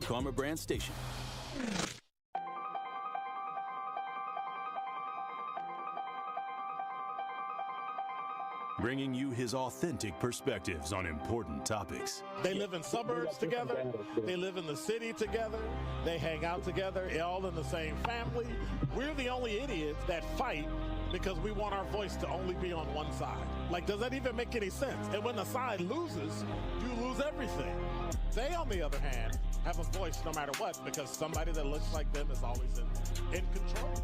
Karma brand station. Bringing you his authentic perspectives on important topics. They live in suburbs together. They live in the city together. They hang out together, all in the same family. We're the only idiots that fight because we want our voice to only be on one side. Like, does that even make any sense? And when the side loses, you lose everything. They, on the other hand, have a voice no matter what because somebody that looks like them is always in control.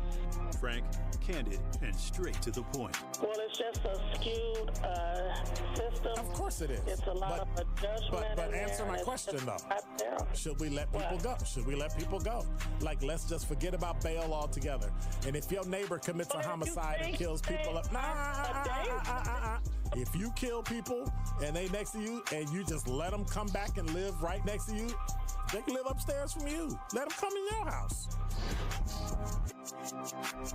Frank, candid, and straight to the point. Well, it's just a skewed system. Of course it is. It's a lot of judgment. But answer my question, though. Should we let people go? Should we let people go? Like, let's just forget about bail altogether. And if your neighbor commits a homicide and kills people up, if you kill people and they next to you and you just let them come back and live right next to you, they can live upstairs from you. Let them come in your house.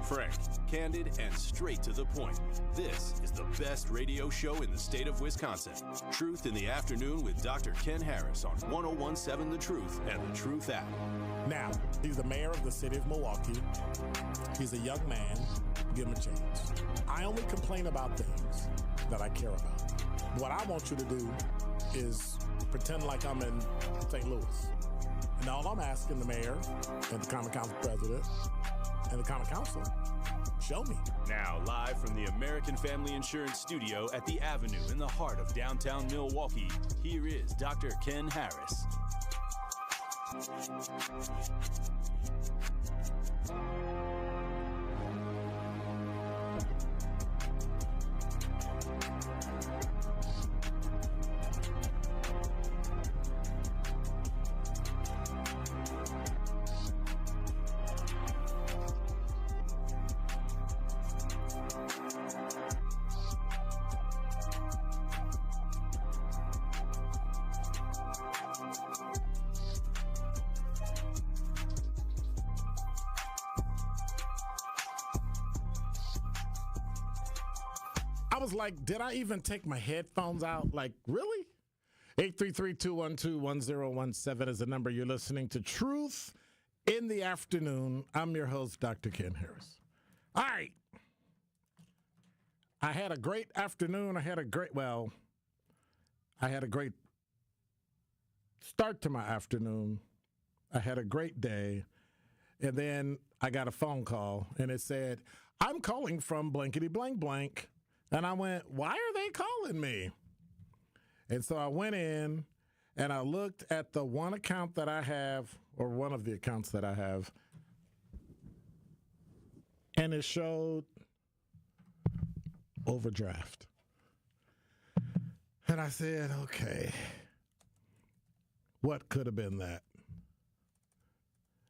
Frank, candid, and straight to the point. This is the best radio show in the state of Wisconsin. Truth in the Afternoon with Dr. Ken Harris on 101.7 The Truth and The Truth app. Now, he's the mayor of the city of Milwaukee. He's a young man. Give him a chance. I only complain about things that I care about. What I want you to do is pretend like I'm in St. Louis. And all I'm asking the mayor and the Common Council president and the Common Council, show me. Now, live from the American Family Insurance Studio at the Avenue in the heart of downtown Milwaukee, here is Dr. Ken Harris. I was like, did I even take my headphones out? Like, really? 833-212-1017 is the number. You're listening to Truth in the Afternoon. I'm your host, Dr. Ken Harris. All right. I had a great afternoon. I had a great start to my afternoon. I had a great day. And then I got a phone call, and it said, I'm calling from blankety blank blank. And I went, why are they calling me? And so I went in and I looked at the one account that I have, or one of the accounts that I have, and it showed overdraft. And I said, okay, what could have been that?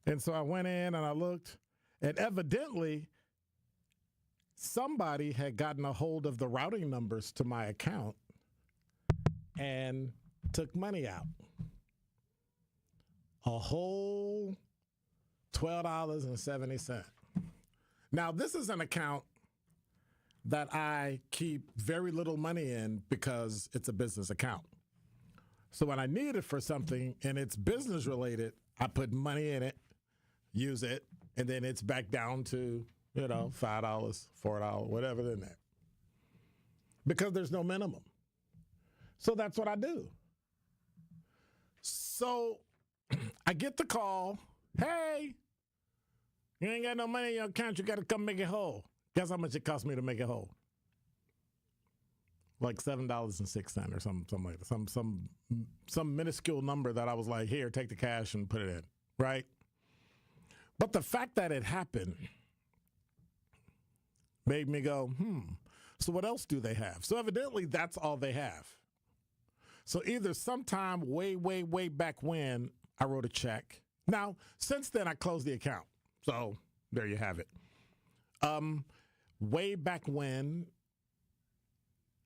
And so I went in and I looked, and evidently somebody had gotten a hold of the routing numbers to my account and took money out. A whole $12.70. Now, this is an account that I keep very little money in because it's a business account. So when I need it for something and it's business related, I put money in it, use it, and then it's back down to $5, $4, whatever than that. Because there's no minimum. So that's what I do. So I get the call, hey, you ain't got no money in your account, you got to come make it whole. Guess how much it cost me to make it whole? Like $7.06 or something like that. Some minuscule number that I was like, here, take the cash and put it in, right? But the fact that it happened made me go, so what else do they have? So evidently that's all they have. So either sometime way, way, way back when I wrote a check. Now, since then I closed the account. So there you have it. Way back when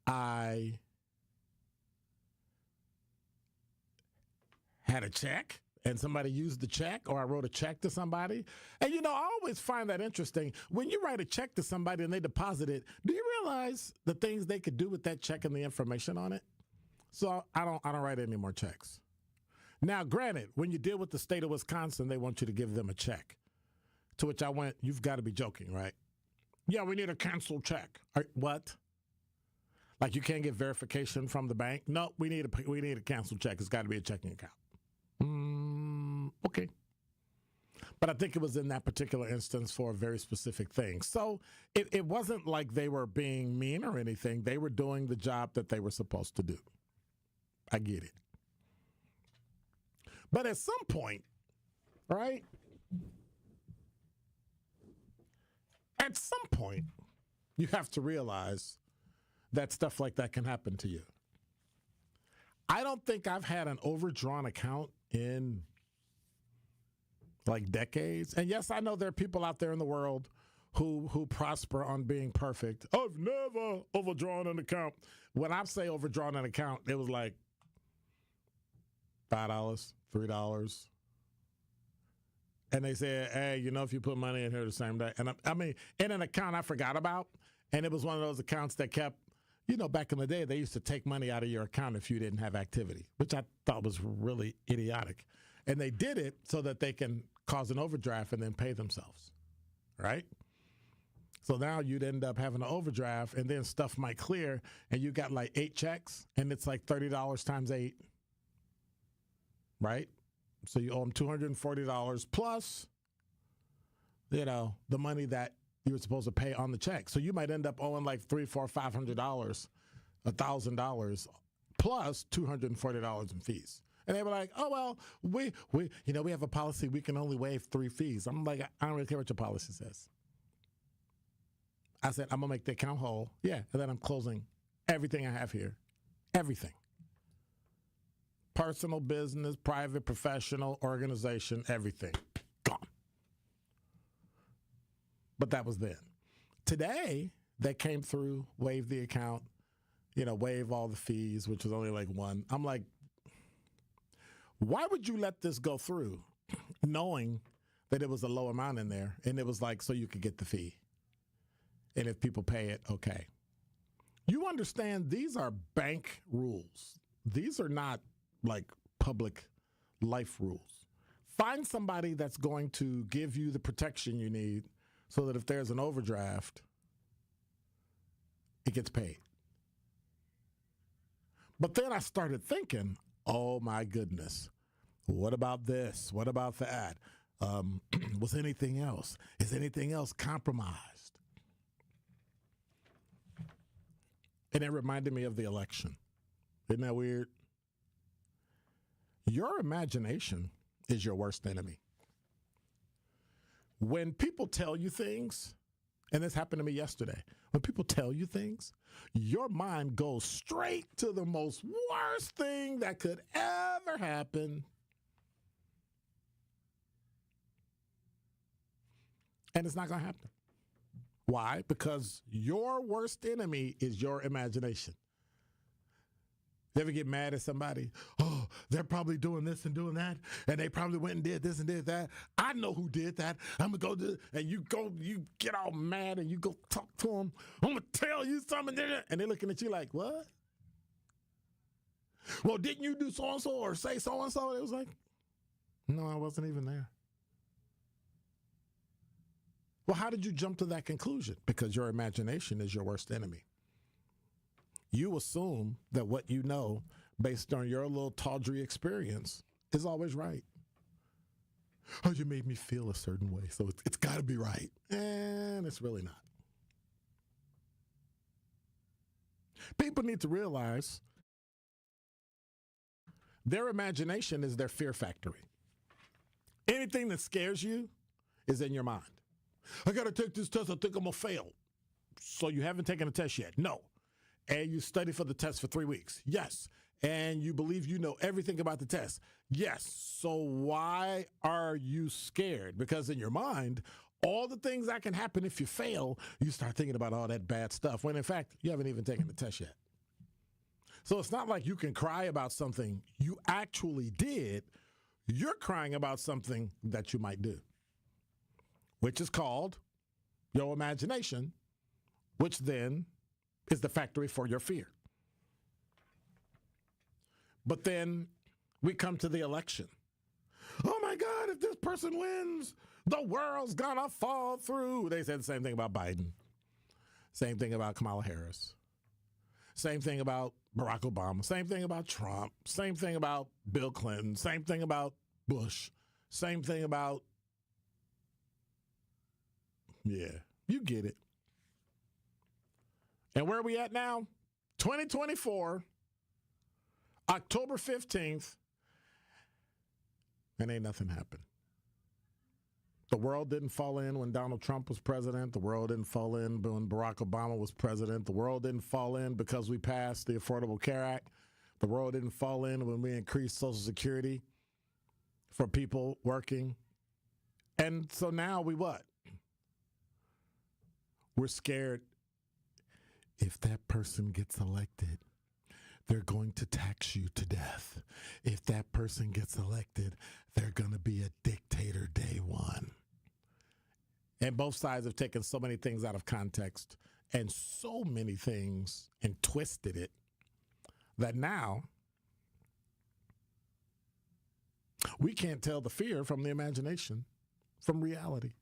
I had a check and somebody used the check, or I wrote a check to somebody. And, I always find that interesting. When you write a check to somebody and they deposit it, do you realize the things they could do with that check and the information on it? So I don't write any more checks. Now, granted, when you deal with the state of Wisconsin, they want you to give them a check. To which I went, you've got to be joking, right? Yeah, we need a canceled check. What? Like you can't get verification from the bank? No, we need a canceled check. It's got to be a checking account. Okay. But I think it was in that particular instance for a very specific thing. So it wasn't like they were being mean or anything. They were doing the job that they were supposed to do. I get it. But at some point, right? At some point, you have to realize that stuff like that can happen to you. I don't think I've had an overdrawn account in like decades. And yes, I know there are people out there in the world who prosper on being perfect. I've never overdrawn an account. When I say overdrawn an account, it was like $5, $3. And they said, hey, if you put money in here the same day. And I mean, in an account I forgot about, and it was one of those accounts that kept, back in the day, they used to take money out of your account if you didn't have activity, which I thought was really idiotic. And they did it so that they can cause an overdraft and then pay themselves, right? So now you'd end up having an overdraft, and then stuff might clear, and you got like 8 checks, and it's like $30 times 8, right? So you owe them $240 plus, the money that you were supposed to pay on the check. So you might end up owing like $300, $400, $500, $1,000 plus $240 in fees. And they were like, oh, well, we have a policy. We can only waive 3 fees. I'm like, I don't really care what your policy says. I said, I'm going to make the account whole. Yeah. And then I'm closing everything I have here. Everything. Personal, business, private, professional, organization, everything. Gone. But that was then. Today, they came through, waived the account, waive all the fees, which was only like 1. I'm like, why would you let this go through knowing that it was a low amount in there? And it was like, so you could get the fee. And if people pay it, okay. You understand these are bank rules. These are not like public life rules. Find somebody that's going to give you the protection you need so that if there's an overdraft, it gets paid. But then I started thinking, oh my goodness, what about this? What about that? Was anything else? Is anything else compromised? And it reminded me of the election. Isn't that weird? Your imagination is your worst enemy. When people tell you things, and this happened to me yesterday, when people tell you things, your mind goes straight to the most worst thing that could ever happen. And it's not going to happen. Why? Because your worst enemy is your imagination. You ever get mad at somebody? Oh, they're probably doing this and doing that, and they probably went and did this and did that. I know who did that. I'm going to go do it. And you get all mad and you go talk to them. I'm going to tell you something. And they're looking at you like, what? Well, didn't you do so-and-so or say so-and-so? It was like, no, I wasn't even there. Well, how did you jump to that conclusion? Because your imagination is your worst enemy. You assume that what you know, based on your little tawdry experience, is always right. Oh, you made me feel a certain way, so it's got to be right. And it's really not. People need to realize their imagination is their fear factory. Anything that scares you is in your mind. I got to take this test. I think I'm going to fail. So you haven't taken a test yet? No. And you study for the test for 3 weeks? Yes. And you believe you know everything about the test? Yes. So why are you scared? Because in your mind, all the things that can happen if you fail, you start thinking about all that bad stuff, when in fact, you haven't even taken the test yet. So it's not like you can cry about something you actually did. You're crying about something that you might do, which is called your imagination, which then is the factory for your fear. But then we come to the election. Oh my God, if this person wins, the world's gonna fall through. They said the same thing about Biden. Same thing about Kamala Harris. Same thing about Barack Obama. Same thing about Trump. Same thing about Bill Clinton. Same thing about Bush. Same thing about, yeah, you get it. And where are we at now? 2024, October 15th, and ain't nothing happened. The world didn't fall in when Donald Trump was president. The world didn't fall in when Barack Obama was president. The world didn't fall in because we passed the Affordable Care Act. The world didn't fall in when we increased Social Security for people working. And so now we what? We're scared if that person gets elected, they're going to tax you to death. If that person gets elected, they're going to be a dictator day one. And both sides have taken so many things out of context and so many things and twisted it that now we can't tell the fear from the imagination, from reality.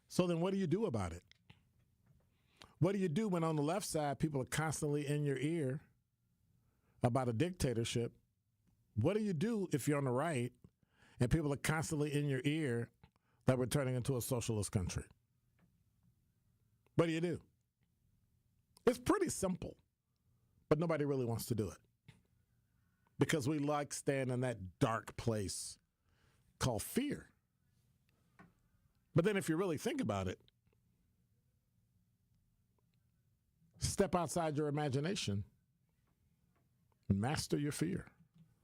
So then what do you do about it? What do you do when on the left side people are constantly in your ear about a dictatorship? What do you do if you're on the right and people are constantly in your ear that we're turning into a socialist country? What do? It's pretty simple, but nobody really wants to do it because we like staying in that dark place called fear. But then if you really think about it, step outside your imagination, master your fear.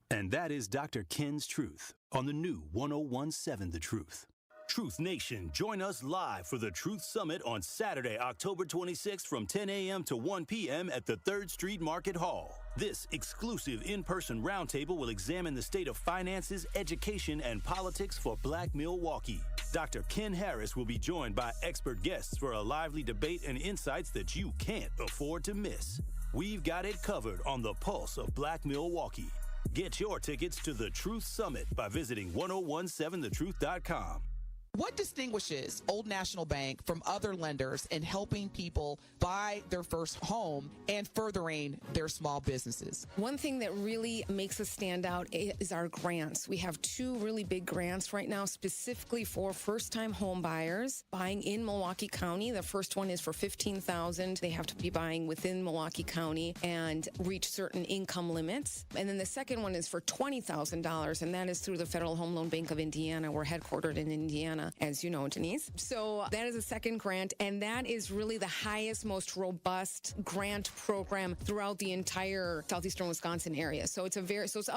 And that is Dr. Ken's Truth on the new 1017 The Truth. Truth Nation, join us live for the Truth Summit on Saturday, October 26th from 10 a.m. to 1 p.m. at the 3rd Street Market Hall. This exclusive in-person roundtable will examine the state of finances, education, and politics for Black Milwaukee. Dr. Ken Harris will be joined by expert guests for a lively debate and insights that you can't afford to miss. We've got it covered on the pulse of Black Milwaukee. Get your tickets to the Truth Summit by visiting 1017thetruth.com. What distinguishes Old National Bank from other lenders in helping people buy their first home and furthering their small businesses? One thing that really makes us stand out is our grants. We have 2 really big grants right now specifically for first-time home buyers buying in Milwaukee County. The first one is for $15,000. They have to be buying within Milwaukee County and reach certain income limits. And then the second one is for $20,000, and that is through the Federal Home Loan Bank of Indiana. We're headquartered in Indiana, as you know, Denise. So that is a second grant, and that is really the highest, most robust grant program throughout the entire southeastern Wisconsin area. So it's up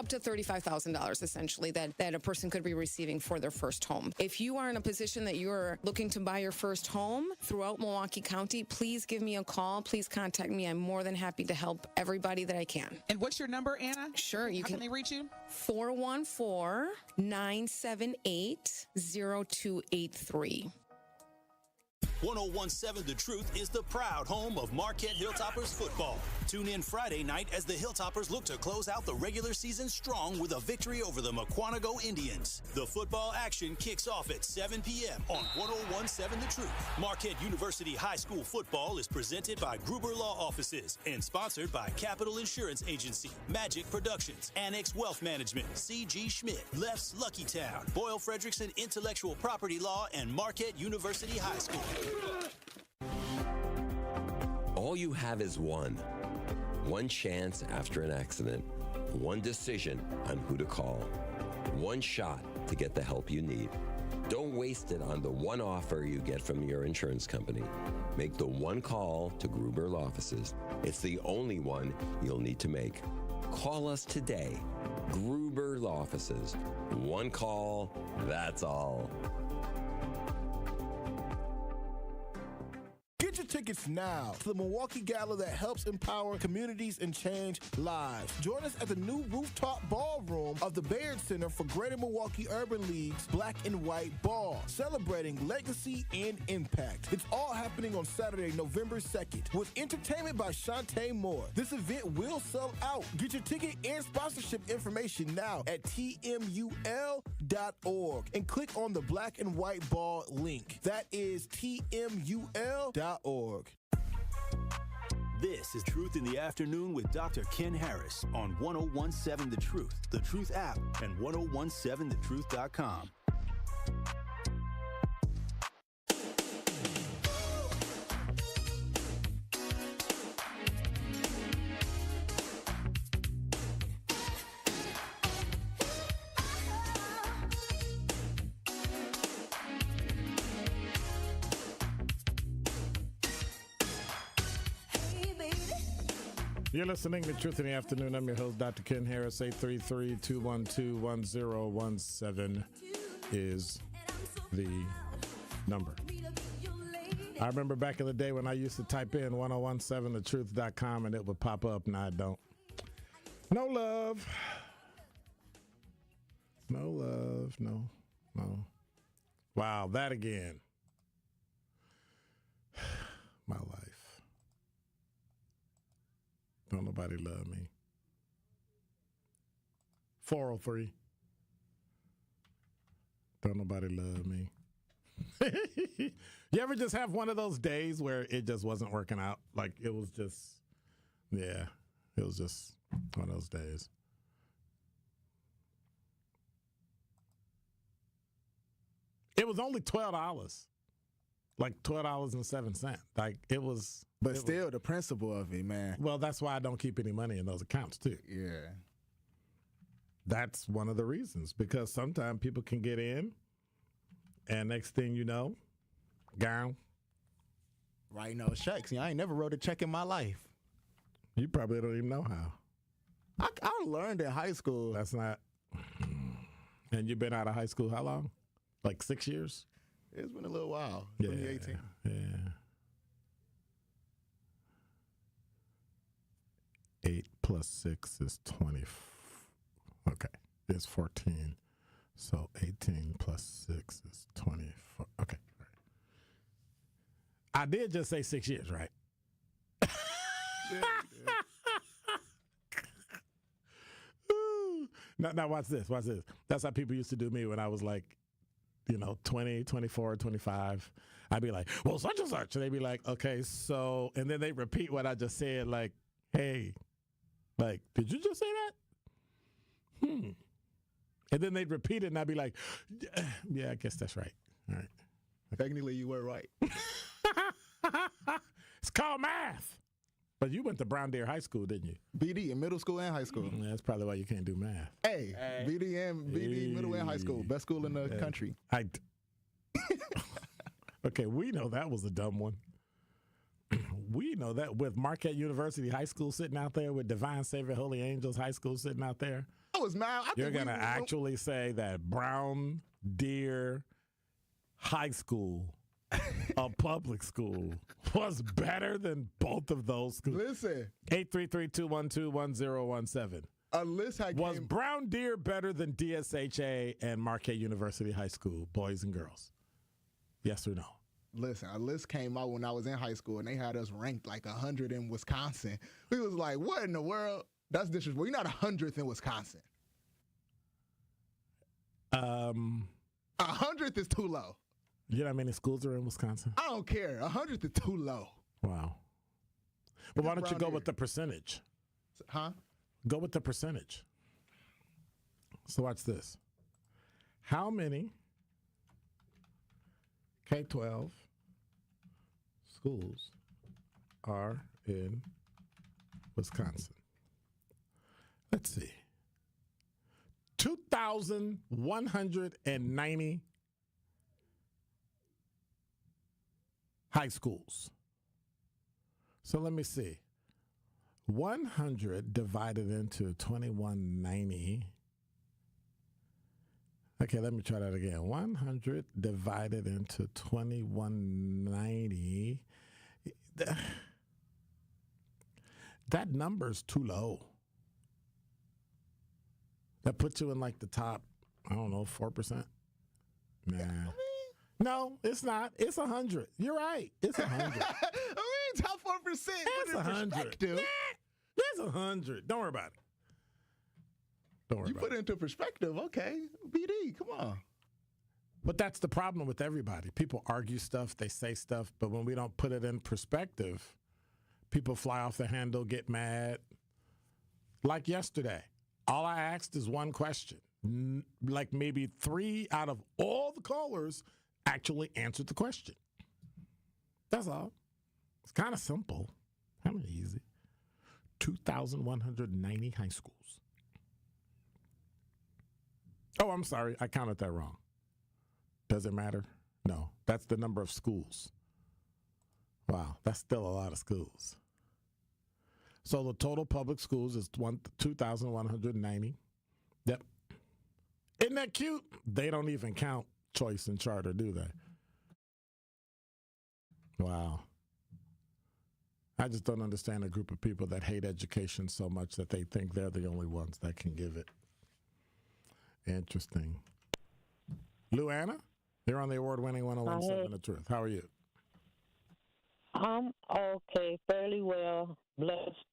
to $35,000 essentially that a person could be receiving for their first home. If you are in a position that you're looking to buy your first home throughout Milwaukee County, please give me a call. Please contact me. I'm more than happy to help everybody that I can. And what's your number, Anna? Sure. How can they reach you? 414-978-0283. 1017 The Truth is the proud home of Marquette Hilltoppers football. Tune in Friday night as the Hilltoppers look to close out the regular season strong with a victory over the Mukwonago Indians. The football action kicks off at 7 p.m. on 1017 The Truth. Marquette University High School football is presented by Gruber Law Offices and sponsored by Capital Insurance Agency, Magic Productions, Annex Wealth Management, C.G. Schmidt, Left's Lucky Town, Boyle Frederickson Intellectual Property Law, and Marquette University High School. All you have is one chance after an accident, one decision on who to call, one shot to get the help you need. Don't waste it on the one offer you get from your insurance company. Make the one call to Gruber Law Offices. It's the only one you'll need to make. Call us today. Gruber Law Offices. One call, that's all. Get your tickets now to the Milwaukee Gala that helps empower communities and change lives. Join us at the new rooftop ballroom of the Bayard Center for Greater Milwaukee Urban League's Black and White Ball, celebrating legacy and impact. It's all happening on Saturday, November 2nd, with entertainment by Shantae Moore. This event will sell out. Get your ticket and sponsorship information now at tmul.org and click on the Black and White Ball link. That is tmul.org. This is Truth in the Afternoon with Dr. Ken Harris on 1017 The Truth app, and 1017thetruth.com. You're listening to Truth in the Afternoon. I'm your host, Dr. Ken Harris. 833-212-1017 is the number. I remember back in the day when I used to type in 1017thetruth.com and it would pop up. Now I don't. No love. No love. No. Wow, that again. My life. Don't nobody love me. 403. Don't nobody love me. You ever just have one of those days where it just wasn't working out? Like it was just, yeah, it was just one of those days. It was only $12. Like $12.07. Like it was. But still, the principle of it, man. Well, that's why I don't keep any money in those accounts, too. Yeah. That's one of the reasons. Because sometimes people can get in, and next thing you know, gone. Writing those checks. See, I ain't never wrote a check in my life. You probably don't even know how. I learned in high school. That's not. And you've been out of high school how long? Like 6 years? It's been a little while. Yeah. 2018. Yeah. 8 plus 6 is 20. Okay, it's 14. So 18 plus 6 is 24. Okay. All right. I did just say 6 years, right? Now watch this. That's how people used to do me when I was like, 20, 24, 25. I'd be like, well, such and such. And they'd be like, okay, so, and then they repeat what I just said, like, hey, like, did you just say that? And then they'd repeat it, and I'd be like, yeah, I guess that's right. All right. Technically, you were right. It's called math. But you went to Brown Deer High School, didn't you? BD in middle school and high school. Yeah, that's probably why you can't do math. Hey. BD middle and high school. Best school in the country. Okay, we know that was a dumb one. We know that with Marquette University High School sitting out there, with Divine Savior Holy Angels High School sitting out there. I was mad. You're going to actually say that Brown Deer High School, a public school, was better than both of those schools. Listen. 833-212-1017. A list was Brown Deer better than DSHA and Marquette University High School, boys and girls? Yes or no? Listen, a list came out when I was in high school, and they had us ranked like 100 in Wisconsin. We was like, what in the world? That's disrespectful. You're not 100th in Wisconsin. 100th is too low. You know how many schools are in Wisconsin? I don't care. 100th is too low. Wow. But why don't you go with the percentage? Huh? Go with the percentage. So watch this. How many K-12 schools are in Wisconsin? Let's see. 2,190 high schools. So let me see. 100 divided into 2190. Okay, let me try that again. 100 divided into 2190. that number's too low. That puts you in like the top, I don't know, 4%. Nah. No, it's not. It's 100. You're right. It's 100. Top 4%. It's 100. It's 100. Don't worry about it. Don't worry You about put it into perspective. Okay. BD, come on. But that's the problem with everybody. People argue stuff, they say stuff, but when we don't put it in perspective, people fly off the handle, get mad. Like yesterday, all I asked is one question. Like maybe 3 out of all the callers actually answered the question. That's all. It's kind of simple. Kind of easy. 2,190 high schools. Oh, I'm sorry. I counted that wrong. Does it matter? No. That's the number of schools. Wow. That's still a lot of schools. So the total public schools is 2,190. Yep. Isn't that cute? They don't even count choice and charter, do they? Wow. I just don't understand a group of people that hate education so much that they think they're the only ones that can give it. Interesting. Luana, you're on the award-winning 101.7 The Truth. How are you? I'm okay, fairly well, blessed.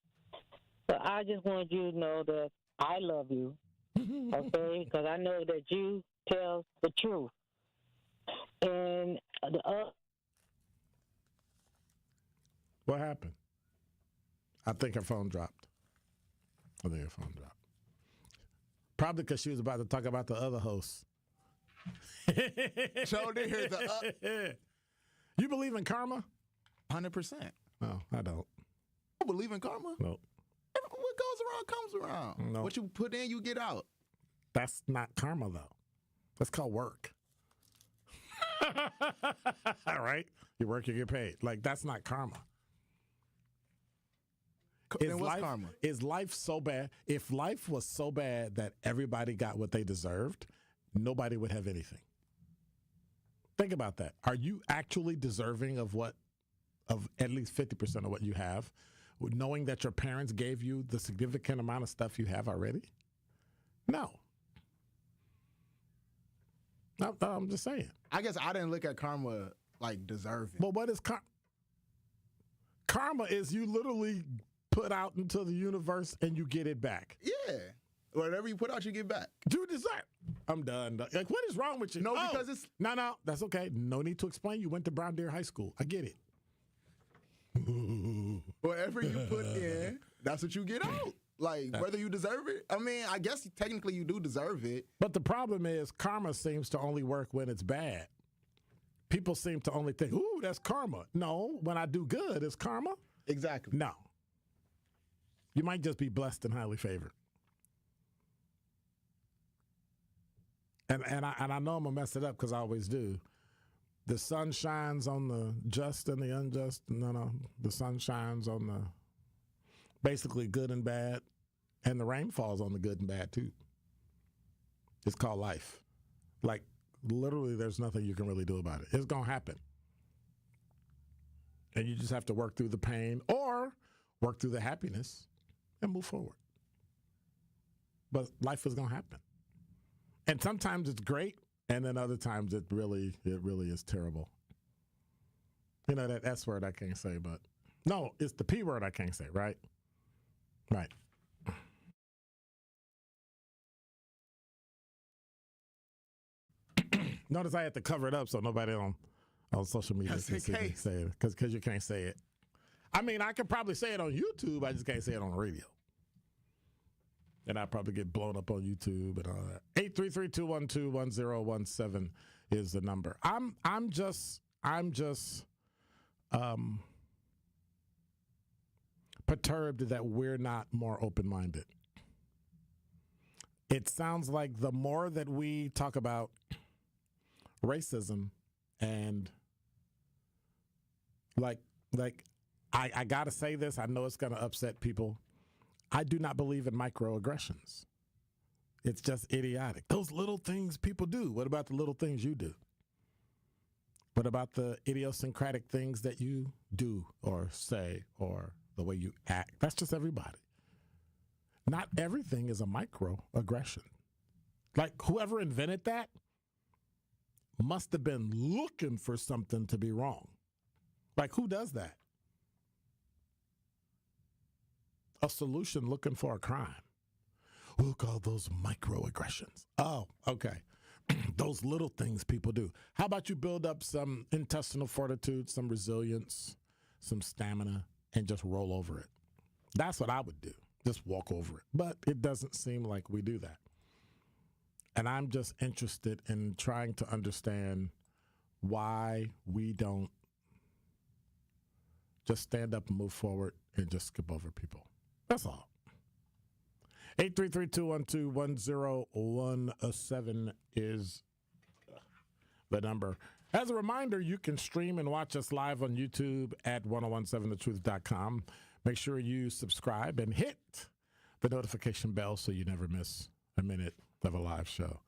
But I just want you to know that I love you, okay? Because I know that you tell the truth. And What happened? I think her phone dropped. Probably because she was about to talk about the other hosts. So they hear the You believe in karma? 100%. No, I don't. I believe in karma. No. What goes around comes around. No. What you put in, you get out. That's not karma, though. That's called work. All right? You work, you get paid. Like, that's not karma. Then what's karma? Is life so bad? If life was so bad that everybody got what they deserved, nobody would have anything. Think about that. Are you actually deserving of at least 50% of what you have, knowing that your parents gave you the significant amount of stuff you have already? No. No, I'm just saying. I guess I didn't look at karma like deserving. But what is karma? Karma is you literally put out into the universe and you get it back. Yeah. Whatever you put out, you get back. You deserve. I'm done. Like, what is wrong with you? No, because it's... No, that's okay. No need to explain. You went to Brown Deer High School. I get it. Whatever you put in, that's what you get out. Like, whether you deserve it. I mean, I guess technically you do deserve it. But the problem is karma seems to only work when it's bad. People seem to only think, ooh, that's karma. No, when I do good, it's karma. Exactly. No. You might just be blessed and highly favored. And I know I'm going to mess it up because I always do. The sun shines on the just and the unjust. No. The sun shines on the basically good and bad. And the rain falls on the good and bad too. It's called life. Like, literally, there's nothing you can really do about it. It's going to happen. And you just have to work through the pain or work through the happiness and move forward. But life is going to happen. And sometimes it's great, and then other times it really is terrible. You know, that S word I can't say, but no, it's the P word I can't say, right? Right. Notice I had to cover it up so nobody on social media can say it, because you can't say it. I mean, I could probably say it on YouTube, I just can't say it on the radio. And I'd probably get blown up on YouTube and all that. 833-212-1017 is the number. I'm just perturbed that we're not more open-minded. It sounds like the more that we talk about racism and like I gotta say this, I know it's gonna upset people. I do not believe in microaggressions. It's just idiotic. Those little things people do. What about the little things you do? What about the idiosyncratic things that you do or say or the way you act? That's just everybody. Not everything is a microaggression. Like whoever invented that must have been looking for something to be wrong. Like who does that? A solution looking for a crime. We'll call those microaggressions. Oh, okay. Those little things people do. How about you build up some intestinal fortitude, some resilience, some stamina, and just roll over it? That's what I would do. Just walk over it. But it doesn't seem like we do that. And I'm just interested in trying to understand why we don't just stand up and move forward and just skip over people. That's all. 833-212-1017 is the number. As a reminder, you can stream and watch us live on YouTube at 1017thetruth.com. Make sure you subscribe and hit the notification bell so you never miss a minute of a live show.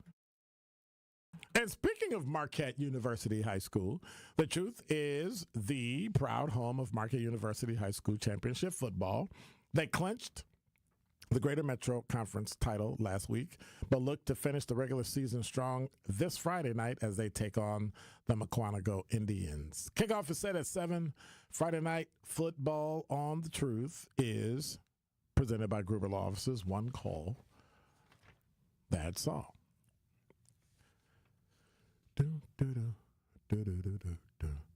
And speaking of Marquette University High School, the Truth is the proud home of Marquette University High School championship football. They clinched the Greater Metro Conference title last week, but look to finish the regular season strong this Friday night as they take on the Mukwonago Indians. Kickoff is set at 7. Friday night football on The Truth is presented by Gruber Law Offices. One call. That's all.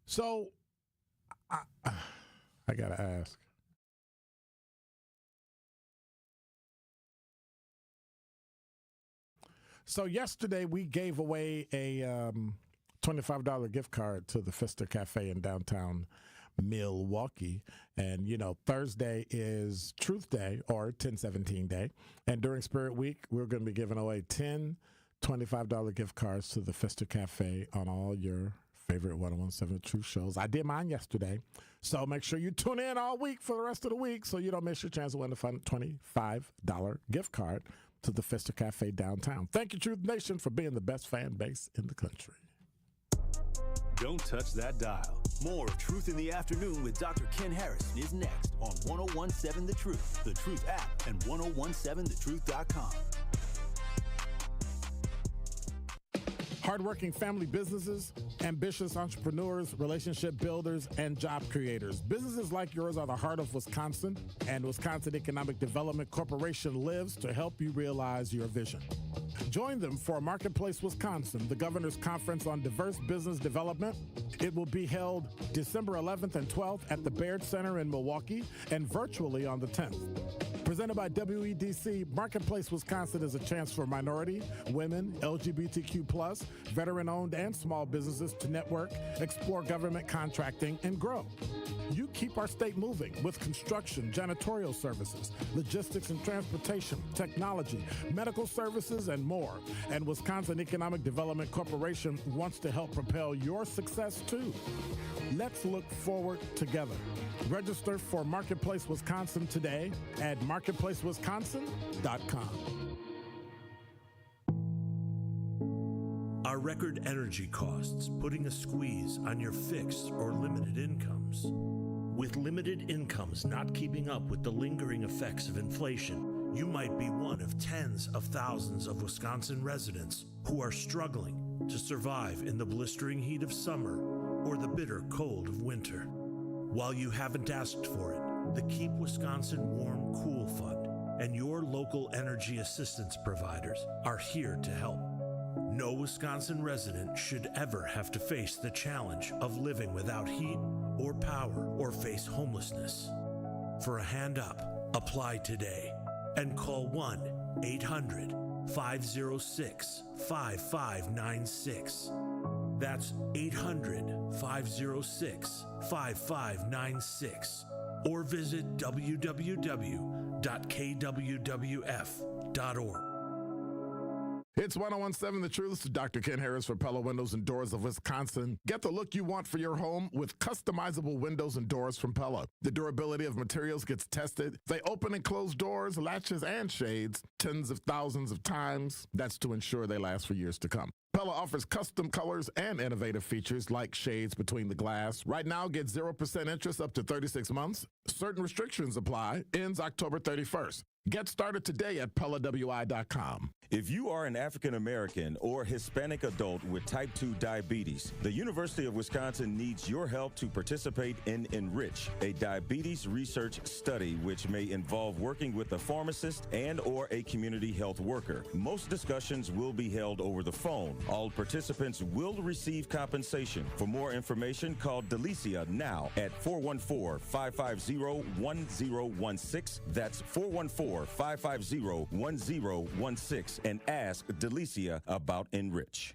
So, I got to ask. So yesterday we gave away a $25 gift card to the Pfister Cafe in downtown Milwaukee. And, you know, Thursday is Truth Day or 1017 Day. And during Spirit Week, we're going to be giving away 10 $25 gift cards to the Pfister Cafe on all your favorite 1017 Truth shows. I did mine yesterday. So make sure you tune in all week for the rest of the week so you don't miss your chance to win a fun $25 gift card to the Pfister Cafe downtown. Thank you, Truth Nation, for being the best fan base in the country. Don't touch that dial. More of Truth in the Afternoon with Dr. Ken Harrison is next on 1017 The Truth, The Truth app, and 1017thetruth.com. Hardworking family businesses, ambitious entrepreneurs, relationship builders, and job creators. Businesses like yours are the heart of Wisconsin, and Wisconsin Economic Development Corporation lives to help you realize your vision. Join them for Marketplace Wisconsin, the Governor's Conference on Diverse Business Development. It will be held December 11th and 12th at the Baird Center in Milwaukee and virtually on the 10th. Presented by WEDC, Marketplace Wisconsin is a chance for minority, women, LGBTQ+, veteran-owned and small businesses to network, explore government contracting, and grow. You keep our state moving with construction, janitorial services, logistics and transportation, technology, medical services, and more. And Wisconsin Economic Development Corporation wants to help propel your success too. Let's look forward together. Register for Marketplace Wisconsin today at marketplacewisconsin.com. Are record energy costs putting a squeeze on your fixed or limited incomes? With limited incomes not keeping up with the lingering effects of inflation, you might be one of tens of thousands of Wisconsin residents who are struggling to survive in the blistering heat of summer or the bitter cold of winter. While you haven't asked for it, the Keep Wisconsin Warm Cool Fund and your local energy assistance providers are here to help. No Wisconsin resident should ever have to face the challenge of living without heat or power or face homelessness. For a hand up, apply today and call 1-800-506-5596. That's 800-506-5596. Or visit www.kwwf.org. It's 1017 The Truth. Dr. Ken Harris for Pella Windows and Doors of Wisconsin. Get the look you want for your home with customizable windows and doors from Pella. The durability of materials gets tested. They open and close doors, latches, and shades tens of thousands of times. That's to ensure they last for years to come. Pella offers custom colors and innovative features like shades between the glass. Right now, get 0% interest up to 36 months. Certain restrictions apply. Ends October 31st. Get started today at PellaWI.com. If you are an African American or Hispanic adult with type 2 diabetes, the University of Wisconsin needs your help to participate in Enrich, a diabetes research study which may involve working with a pharmacist and or a community health worker. Most discussions will be held over the phone. All participants will receive compensation. For more information, call Delicia now at 414-550-1016. That's 414-550-1016 and ask Delicia about Enrich.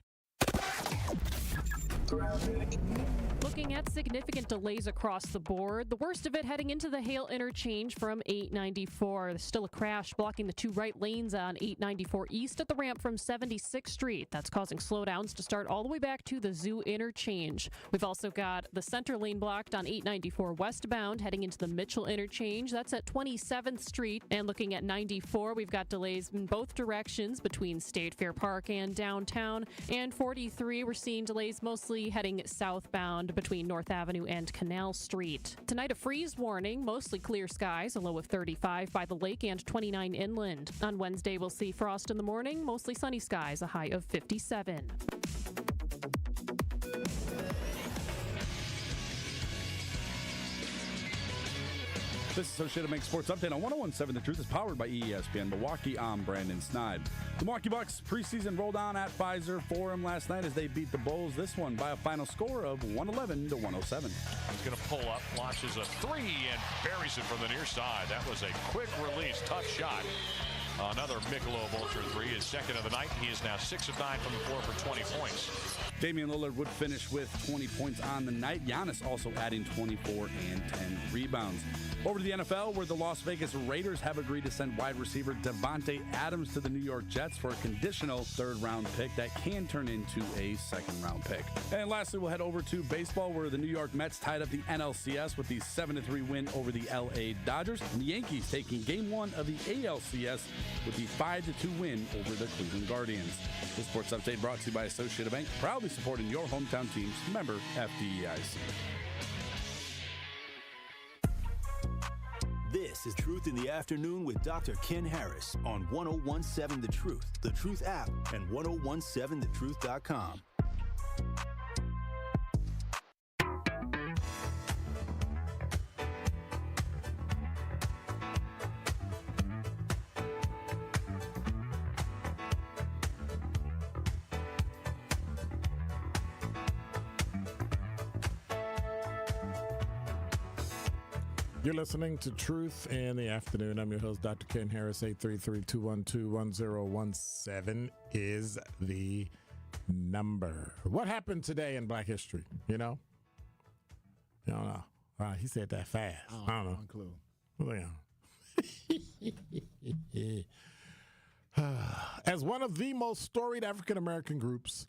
Looking at significant delays across the board. The worst of it heading into the Hale interchange from 894. There's still a crash blocking the two right lanes on 894 east at the ramp from 76th Street. That's causing slowdowns to start all the way back to the Zoo interchange. We've also got the center lane blocked on 894 westbound heading into the Mitchell interchange. That's at 27th Street. And looking at 94, we've got delays in both directions between State Fair Park and downtown. And 43, we're seeing delays mostly heading southbound between North Avenue and Canal Street. Tonight, a freeze warning, mostly clear skies, a low of 35 by the lake and 29 inland. On Wednesday, we'll see frost in the morning, mostly sunny skies, a high of 57. This Associated Bank Sports Update on 1017 The Truth is powered by ESPN Milwaukee. I'm Brandon Snide. The Milwaukee Bucks preseason rolled on at Pfizer Forum last night as they beat the Bulls, this one by a final score of 111-107. He's going to pull up, launches a three, and buries it from the near side. That was a quick release, tough shot. Another Michelob Ultra 3, his second of the night. He is now 6 of 9 from the floor for 20 points. Damian Lillard would finish with 20 points on the night. Giannis also adding 24 and 10 rebounds. Over to the NFL, where the Las Vegas Raiders have agreed to send wide receiver Devontae Adams to the New York Jets for a conditional third-round pick that can turn into a second-round pick. And lastly, we'll head over to baseball, where the New York Mets tied up the NLCS with the 7-3 win over the LA Dodgers, and the Yankees taking Game 1 of the ALCS with the 5-2 win over the Cleveland Guardians. This sports update brought to you by Associated Bank, proudly supporting your hometown teams. Member FDIC. This is Truth in the Afternoon with Dr. Ken Harris on 1017 The Truth app, and 1017thetruth.com. You're listening to Truth in the Afternoon. I'm your host, Dr. Ken Harris. 833-212-1017 is the number. What happened today in Black History? You know? You don't know. He said that fast. I don't know. One clue. As one of the most storied African-American groups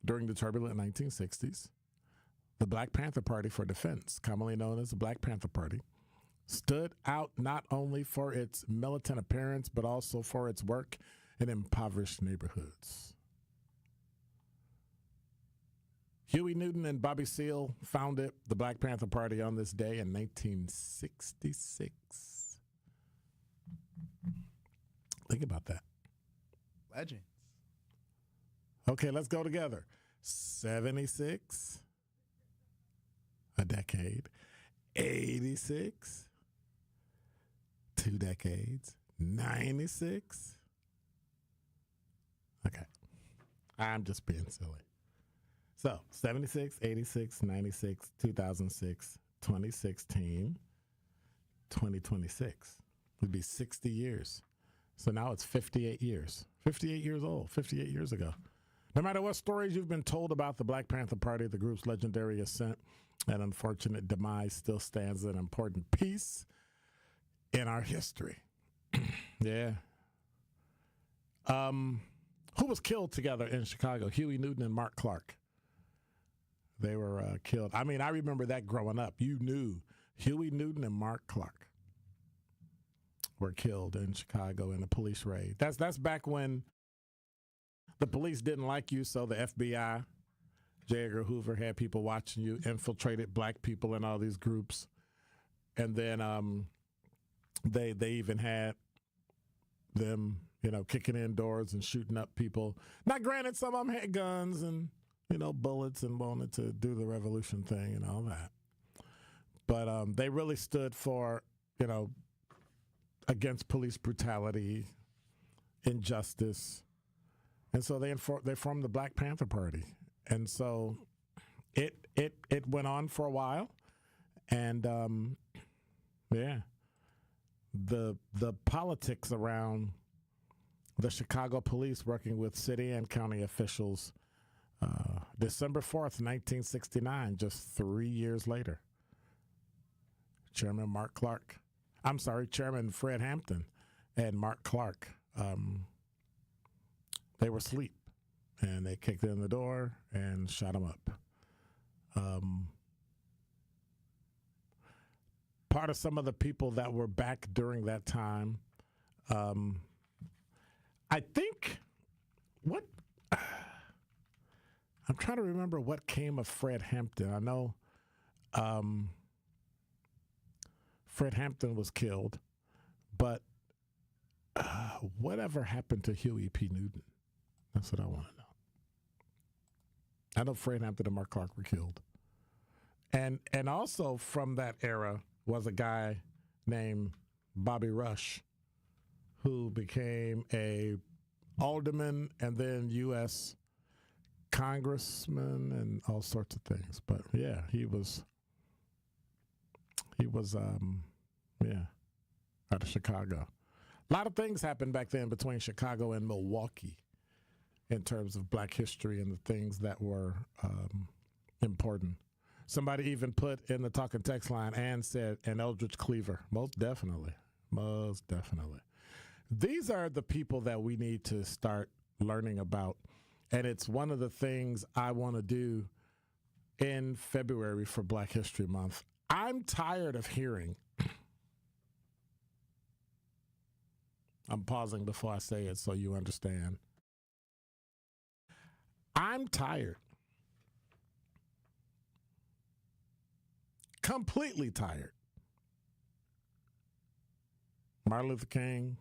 during the turbulent 1960s, the Black Panther Party for Defense, commonly known as the Black Panther Party, stood out not only for its militant appearance, but also for its work in impoverished neighborhoods. Huey Newton and Bobby Seale founded the Black Panther Party on this day in 1966. Think about that. Legends. Okay, let's go together. 76, a decade. 86, 2 decades. 96. Okay. I'm just being silly. So, 76, 86, 96, 2006, 2016, 2026 would be 60 years. So now it's 58 years. 58 years old, 58 years ago. No matter what stories you've been told about the Black Panther Party, the group's legendary ascent and unfortunate demise still stands an important piece in our history. Yeah. who was killed together in Chicago, Huey Newton and Mark Clark. They were killed. I mean, I remember that growing up. You knew Huey Newton and Mark Clark were killed in Chicago in a police raid. That's back when the police didn't like you, so the FBI, J. Edgar Hoover, had people watching you, infiltrated black people in all these groups. And then they even had them, kicking in doors and shooting up people. Now, granted, some of them had guns and, bullets and wanted to do the revolution thing and all that. But they really stood for, against police brutality, injustice. And so they formed the Black Panther Party. And so it went on for a while. And, the politics around the Chicago police working with city and county officials, December 4th, 1969, just 3 years later, Chairman Fred Hampton and Mark Clark, they were asleep, and they kicked in the door and shot them up. Part of some of the people that were back during that time, I think, I'm trying to remember what came of Fred Hampton. I know Fred Hampton was killed, but whatever happened to Huey P. Newton? That's what I want to know. I know Fred Hampton and Mark Clark were killed. And also from that era was a guy named Bobby Rush, who became a alderman and then U.S. congressman and all sorts of things. But yeah, he was out of Chicago. A lot of things happened back then between Chicago and Milwaukee in terms of black history and the things that were important. Somebody even put in the talking text line and said an Eldridge Cleaver. Most definitely. These are the people that we need to start learning about. And it's one of the things I want to do in February for Black History Month. I'm tired of hearing. I'm pausing before I say it so you understand. I'm tired. Completely tired. Martin Luther King,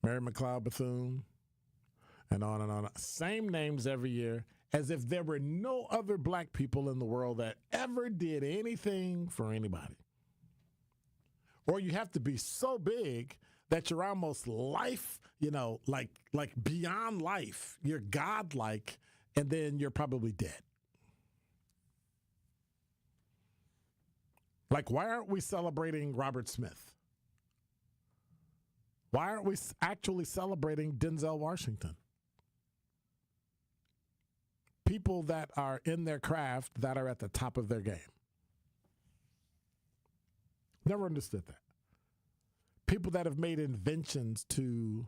Mary McLeod Bethune, and on and on. Same names every year, as if there were no other black people in the world that ever did anything for anybody. Or you have to be so big that you're almost life, like beyond life. You're godlike, and then you're probably dead. Like, why aren't we celebrating Robert Smith? Why aren't we actually celebrating Denzel Washington? People that are in their craft, that are at the top of their game. Never understood that. People that have made inventions to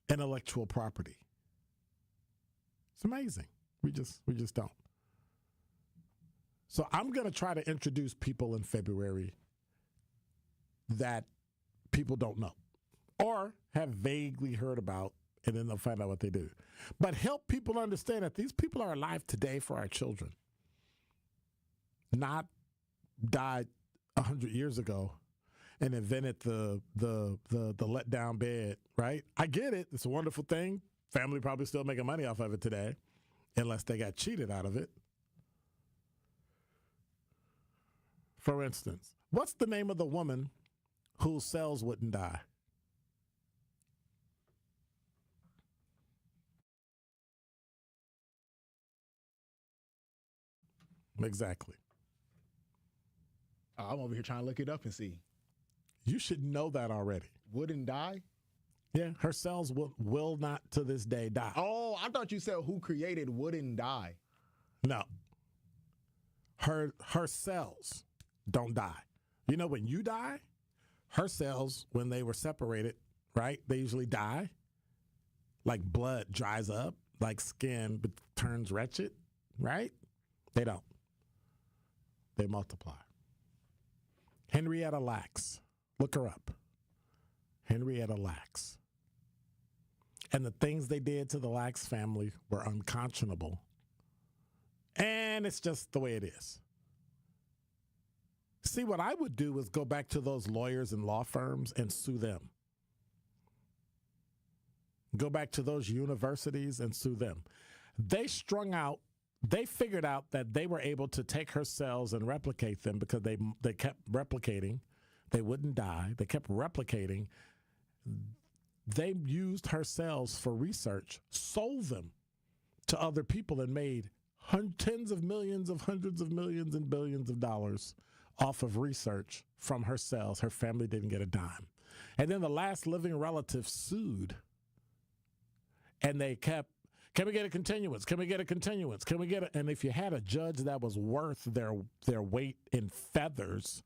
intellectual property. It's amazing. We just don't. So I'm going to try to introduce people in February that people don't know or have vaguely heard about, and then they'll find out what they do. But help people understand that these people are alive today for our children, not died 100 years ago and invented the let down bed, right? I get it. It's a wonderful thing. Family probably still making money off of it today, unless they got cheated out of it. For instance, what's the name of the woman whose cells wouldn't die? Exactly. I'm over here trying to look it up and see. You should know that already. Wouldn't die? Yeah, her cells will not to this day die. Oh, I thought you said who created wouldn't die. No. Her cells don't die. You know, when you die, her cells, when they were separated, right, they usually die, like blood dries up, like skin turns wretched, right? They don't. They multiply. Henrietta Lacks. Look her up. Henrietta Lacks. And the things they did to the Lacks family were unconscionable. And it's just the way it is. See, what I would do is go back to those lawyers and law firms and sue them. Go back to those universities and sue them. They figured out that they were able to take her cells and replicate them because they kept replicating. They wouldn't die. They kept replicating. They used her cells for research, sold them to other people, and made tens of millions, of hundreds of millions, and billions of dollars off of research from her cells. Her family didn't get a dime. And then the last living relative sued, and they kept, can we get a continuance? Can we get a continuance? Can we get it? And if you had a judge that was worth their weight in feathers,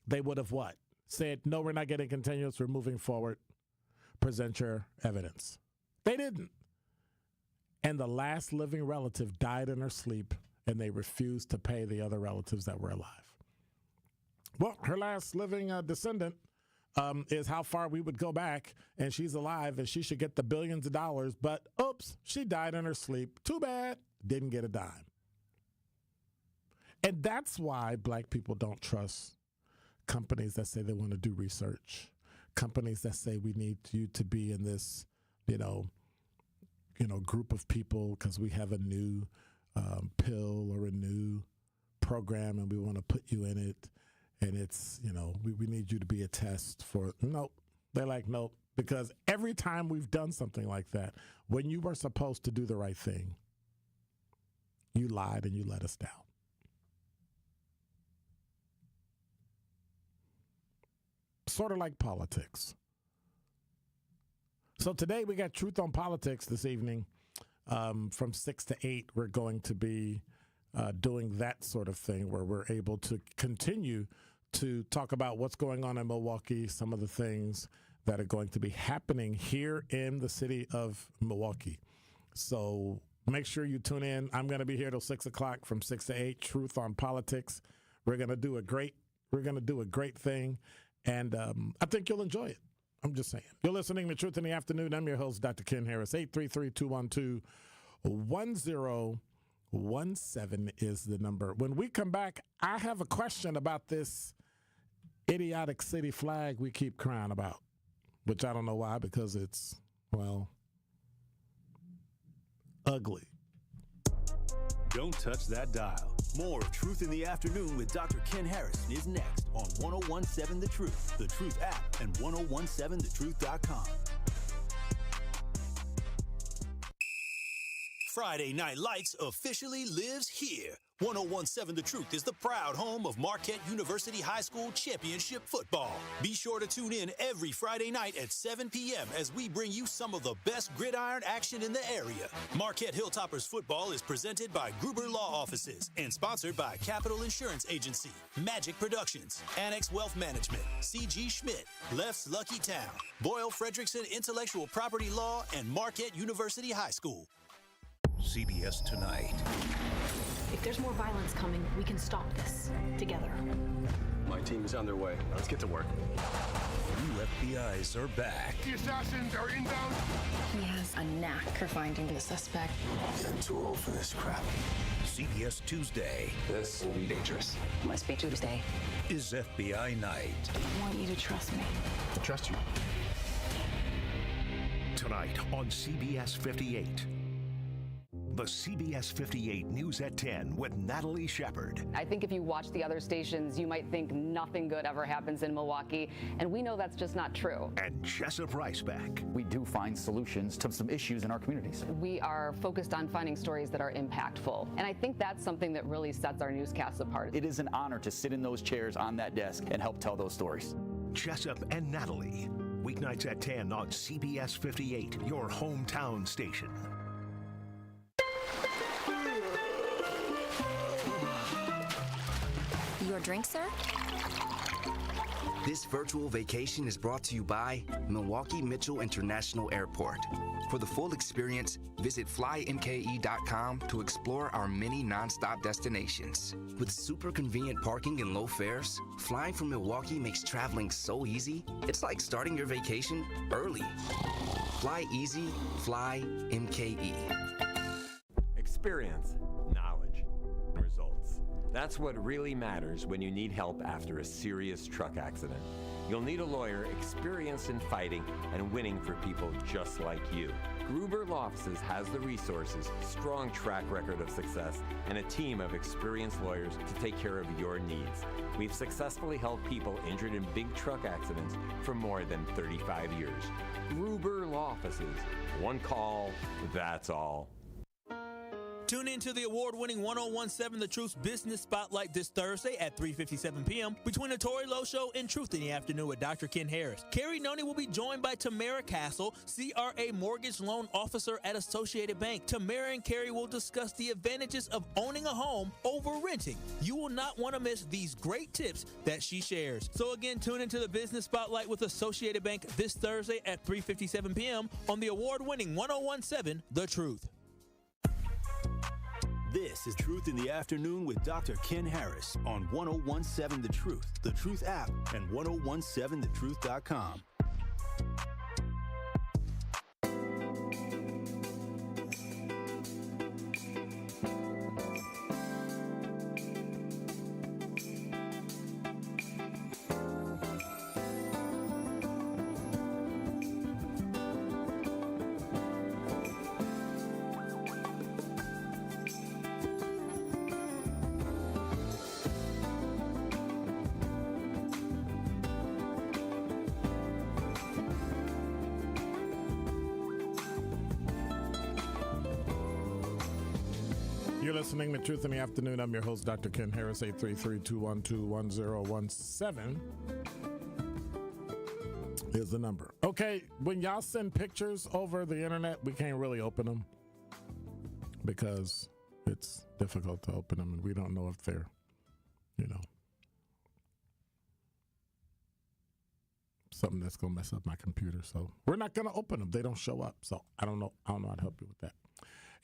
they would have what? Said, no, we're not getting continuance. We're moving forward. Present your evidence. They didn't. And the last living relative died in her sleep, and they refused to pay the other relatives that were alive. Well, her last living descendant is how far we would go back, and she's alive, and she should get the billions of dollars, but oops, she died in her sleep. Too bad. Didn't get a dime. And that's why black people don't trust companies that say they want to do research, companies that say we need you to be in this, group of people because we have a new pill or a new program and we want to put you in it. And it's, we need you to be a test for, nope. They're like, nope. Because every time we've done something like that, when you were supposed to do the right thing, you lied and you let us down. Sort of like politics. So today we got Truth on Politics this evening. From 6 to 8, we're going to be doing that sort of thing where we're able to continue to talk about what's going on in Milwaukee, some of the things that are going to be happening here in the city of Milwaukee. So make sure you tune in. I'm going to be here till 6 o'clock from 6 to 8, Truth on Politics. We're going to do a great thing, and I think you'll enjoy it. I'm just saying. You're listening to Truth in the Afternoon. I'm your host, Dr. Ken Harris. 833-212-1017 is the number. When we come back, I have a question about this idiotic city flag we keep crying about, which I don't know why, because it's, ugly. Don't touch that dial. More of Truth in the Afternoon with Dr. Ken Harris is next on 1017 The Truth, The Truth app, and 1017thetruth.com. Friday Night Lights officially lives here. 1017 The Truth is the proud home of Marquette University High School championship football. Be sure to tune in every Friday night at 7 p.m. as we bring you some of the best gridiron action in the area. Marquette Hilltoppers football is presented by Gruber Law Offices and sponsored by Capital Insurance Agency, Magic Productions, Annex Wealth Management, C.G. Schmidt, Left's Lucky Town, Boyle Frederickson Intellectual Property Law, and Marquette University High School. CBS Tonight. If there's more violence coming, we can stop this together. My team is on their way. Let's get to work. New FBIs are back. The assassins are inbound. He has a knack for finding the suspect. I'm too old for this crap. CBS Tuesday. This will be dangerous. Must be Tuesday. Is FBI Night. I want you to trust me. I trust you. Tonight on CBS 58. The CBS 58 News at 10 with Natalie Shepard. I think if you watch the other stations, you might think nothing good ever happens in Milwaukee, and we know that's just not true. And Jessup Riceback. We do find solutions to some issues in our communities. We are focused on finding stories that are impactful, and I think that's something that really sets our newscasts apart. It is an honor to sit in those chairs on that desk and help tell those stories. Jessup and Natalie. Weeknights at 10 on CBS 58, your hometown station. Your drink, sir? This virtual vacation is brought to you by Milwaukee Mitchell International Airport. For the full experience, visit flymke.com to explore our many nonstop destinations. With super convenient parking and low fares, flying from Milwaukee makes traveling so easy, it's like starting your vacation early. Fly easy, fly MKE. Experience, knowledge, results. That's what really matters when you need help after a serious truck accident. You'll need a lawyer experienced in fighting and winning for people just like you. Gruber Law Offices has the resources, strong track record of success, and a team of experienced lawyers to take care of your needs. We've successfully helped people injured in big truck accidents for more than 35 years. Gruber Law Offices. One call, that's all. Tune in to the award-winning 1017 The Truth's Business Spotlight this Thursday at 3:57 p.m. between the Tori Lowe Show and Truth in the Afternoon with Dr. Ken Harris. Carrie Noni will be joined by Tamara Castle, CRA Mortgage Loan Officer at Associated Bank. Tamara and Carrie will discuss the advantages of owning a home over renting. You will not want to miss these great tips that she shares. So again, tune into the Business Spotlight with Associated Bank this Thursday at 3:57 p.m. on the award-winning 1017 The Truth. This is Truth in the Afternoon with Dr. Ken Harris on 1017 The Truth app, and 1017thetruth.com. You're listening to Truth in the Afternoon. I'm your host, Dr. Ken Harris, 833-212-1017 is the number. Okay, when y'all send pictures over the internet, we can't really open them because it's difficult to open them, and we don't know if they're, something that's going to mess up my computer. So we're not going to open them. They don't show up. So I don't know how to help you with that.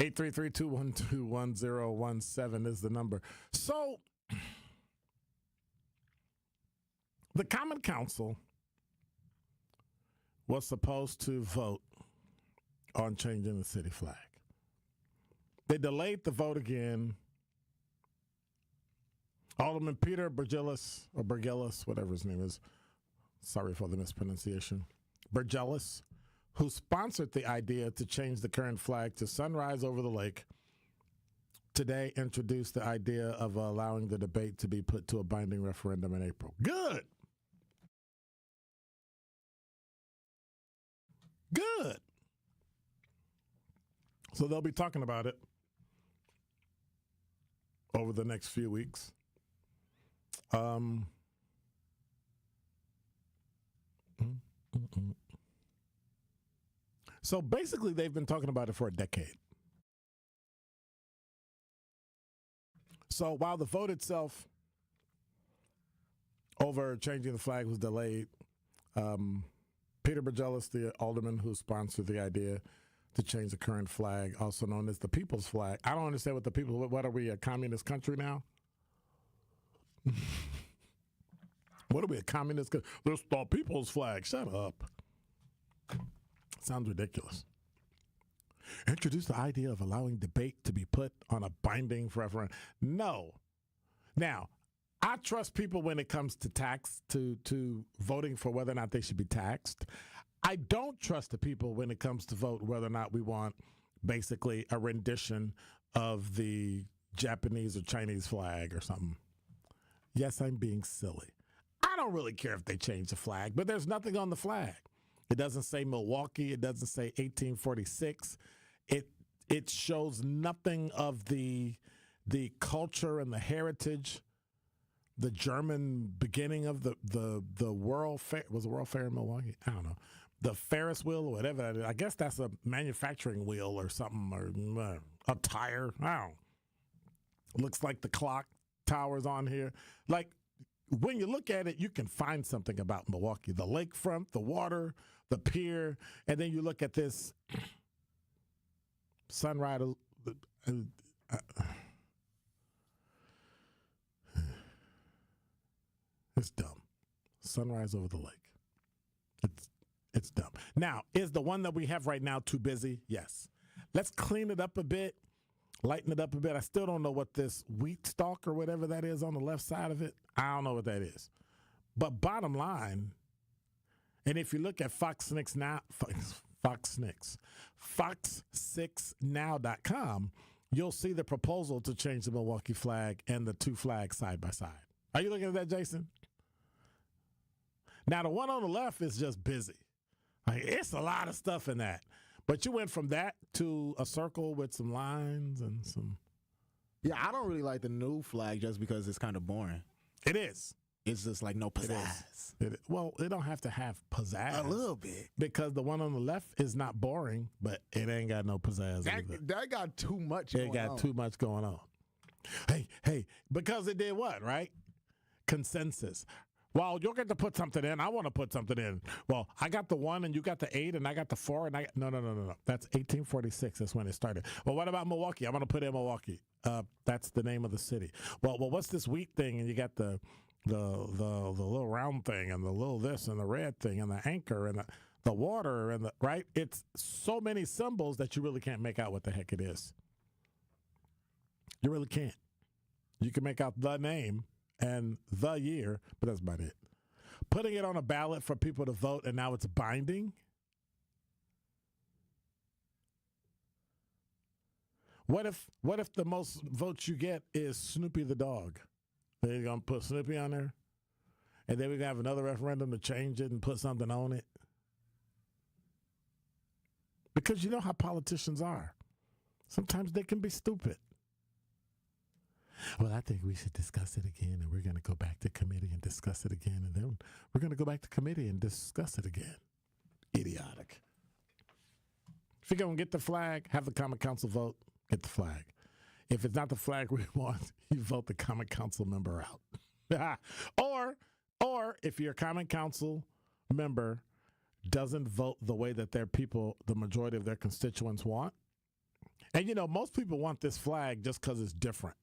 833-212-1017 is the number. So the Common Council was supposed to vote on changing the city flag. They delayed the vote again. Alderman Peter Burgillis, or Burgillis, whatever his name is, sorry for the mispronunciation, Burgillis, who sponsored the idea to change the current flag to Sunrise Over the Lake, today introduced the idea of allowing the debate to be put to a binding referendum in April. Good. Good. So they'll be talking about it over the next few weeks. So basically, they've been talking about it for a decade. So while the vote itself over changing the flag was delayed, Peter Burgillis, the alderman who sponsored the idea to change the current flag, also known as the People's Flag. I don't understand what the people, what are we, a communist country now? What are we, a communist country? This is the People's Flag. Shut up. Sounds ridiculous. Introduce the idea of allowing debate to be put on a binding referendum. No. Now, I trust people when it comes to tax, to voting for whether or not they should be taxed. I don't trust the people when it comes to vote whether or not we want basically a rendition of the Japanese or Chinese flag or something. Yes, I'm being silly. I don't really care if they change the flag, but there's nothing on the flag. It doesn't say Milwaukee. It doesn't say 1846. It shows nothing of the culture and the heritage, the German beginning of the World Fair. Was the World Fair in Milwaukee? I don't know. The Ferris wheel or whatever that is. I guess that's a manufacturing wheel or something, or a tire. I don't know. Looks like the clock tower's on here. Like, when you look at it, you can find something about Milwaukee. The lakefront, the water, the pier, and then you look at this sunrise. It's dumb. Sunrise over the lake. It's dumb. Now, is the one that we have right now too busy? Yes. Let's clean it up a bit, lighten it up a bit. I still don't know what this wheat stalk or whatever that is on the left side of it. I don't know what that is. But bottom line, and if you look at Fox6now.com, you'll see the proposal to change the Milwaukee flag and the two flags side by side. Are you looking at that, Jason? Now, the one on the left is just busy. Like, it's a lot of stuff in that. But you went from that to a circle with some lines and some. Yeah, I don't really like the new flag just because it's kind of boring. It is. It's just like no pizzazz. Well, it don't have to have pizzazz. A little bit. Because the one on the left is not boring, but it ain't got no pizzazz either. That got too much going on. It got too much going on. Hey, because it did what, right? Consensus. Well, you'll get to put something in. I want to put something in. Well, I got the 1 and you got the 8 and I got the 4 and no. That's 1846. That's when it started. Well, what about Milwaukee? I'm going to put in Milwaukee. That's the name of the city. Well, what's this wheat thing? And you got the little round thing and the little this and the red thing and the anchor and the water and the right. It's so many symbols that you really can't make out what the heck it is. You really can't. You can make out the name and the year, but that's about it. Putting it on a ballot for people to vote, and now it's binding. What if the most votes you get is Snoopy the dog? They're going to put Snoopy on there, and then we're going to have another referendum to change it and put something on it? Because you know how politicians are. Sometimes they can be stupid. Well, I think we should discuss it again, and we're going to go back to committee and discuss it again, and then we're going to go back to committee and discuss it again. Idiotic. If you're going to get the flag, have the Common Council vote, get the flag. If it's not the flag we want, you vote the Common Council member out. Or if your Common Council member doesn't vote the way that their people, the majority of their constituents want, and you know, most people want this flag just because it's different.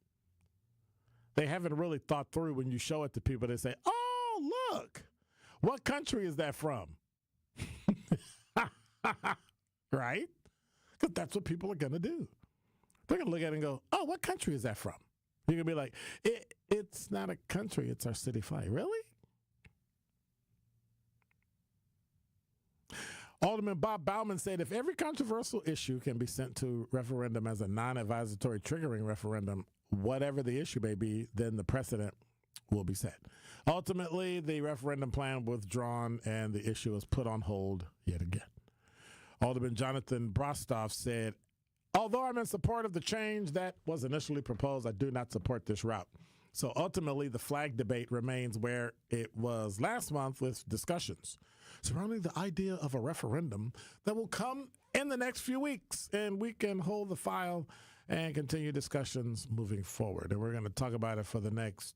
They haven't really thought through when you show it to people. They say, oh, look, what country is that from? Right? Because that's what people are going to do. They're going to look at it and go, oh, what country is that from? You're going to be like, it's not a country. It's our city flag. Really? Alderman Bob Bauman said if every controversial issue can be sent to referendum as a non-advisory triggering referendum, whatever the issue may be, then the precedent will be set. Ultimately, the referendum plan withdrawn and the issue is put on hold yet again. Alderman Jonathan Brostoff said, although I'm in support of the change that was initially proposed, I do not support this route. So ultimately, the flag debate remains where it was last month with discussions surrounding the idea of a referendum that will come in the next few weeks, and we can hold the file and continue discussions moving forward. And we're going to talk about it for the next,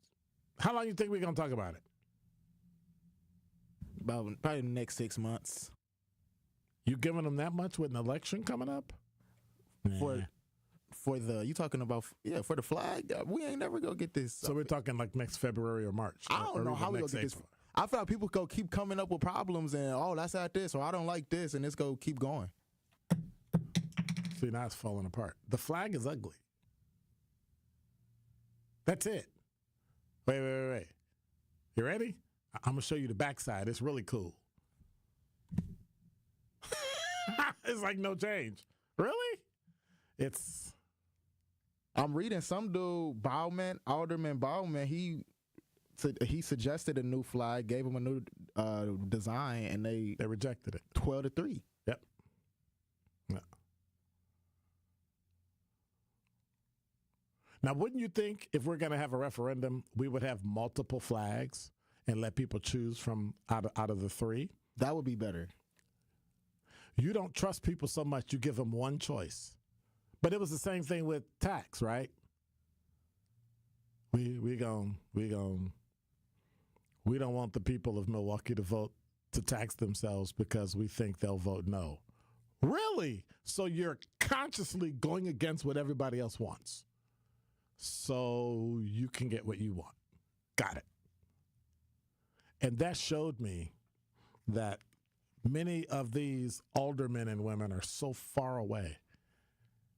how long do you think we're going to talk about it? About probably the next 6 months. You giving them that much with an election coming up? For the, you talking about, for the flag? We ain't never going to get this. So we're talking like next February or March? I don't know how we're going to get this. I feel like people keep coming up with problems and, that's at this, or I don't like this, and it's going to keep going. See, now it's falling apart. The flag is ugly. That's it. Wait. You ready? I'm going to show you the backside. It's really cool. It's like no change. Really? I'm reading some dude, Alderman Bauman, he suggested a new flag, gave him a new design, and they rejected it. 12-3. Yep. Yeah. Now, wouldn't you think if we're going to have a referendum, we would have multiple flags and let people choose from out of the three? That would be better. You don't trust people so much, you give them one choice. But it was the same thing with tax, right? We gon' We don't want the people of Milwaukee to vote to tax themselves because we think they'll vote no. Really? So you're consciously going against what everybody else wants so you can get what you want. Got it. And that showed me that many of these aldermen and women are so far away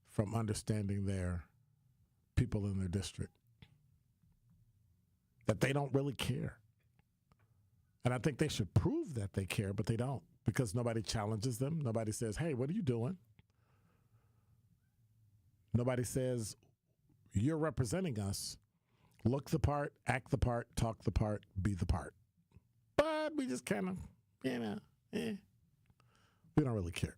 from understanding their people in their district that they don't really care. And I think they should prove that they care, but they don't, because nobody challenges them. Nobody says, hey, what are you doing? Nobody says, you're representing us. Look the part, act the part, talk the part, be the part. But we just kind of, we don't really care.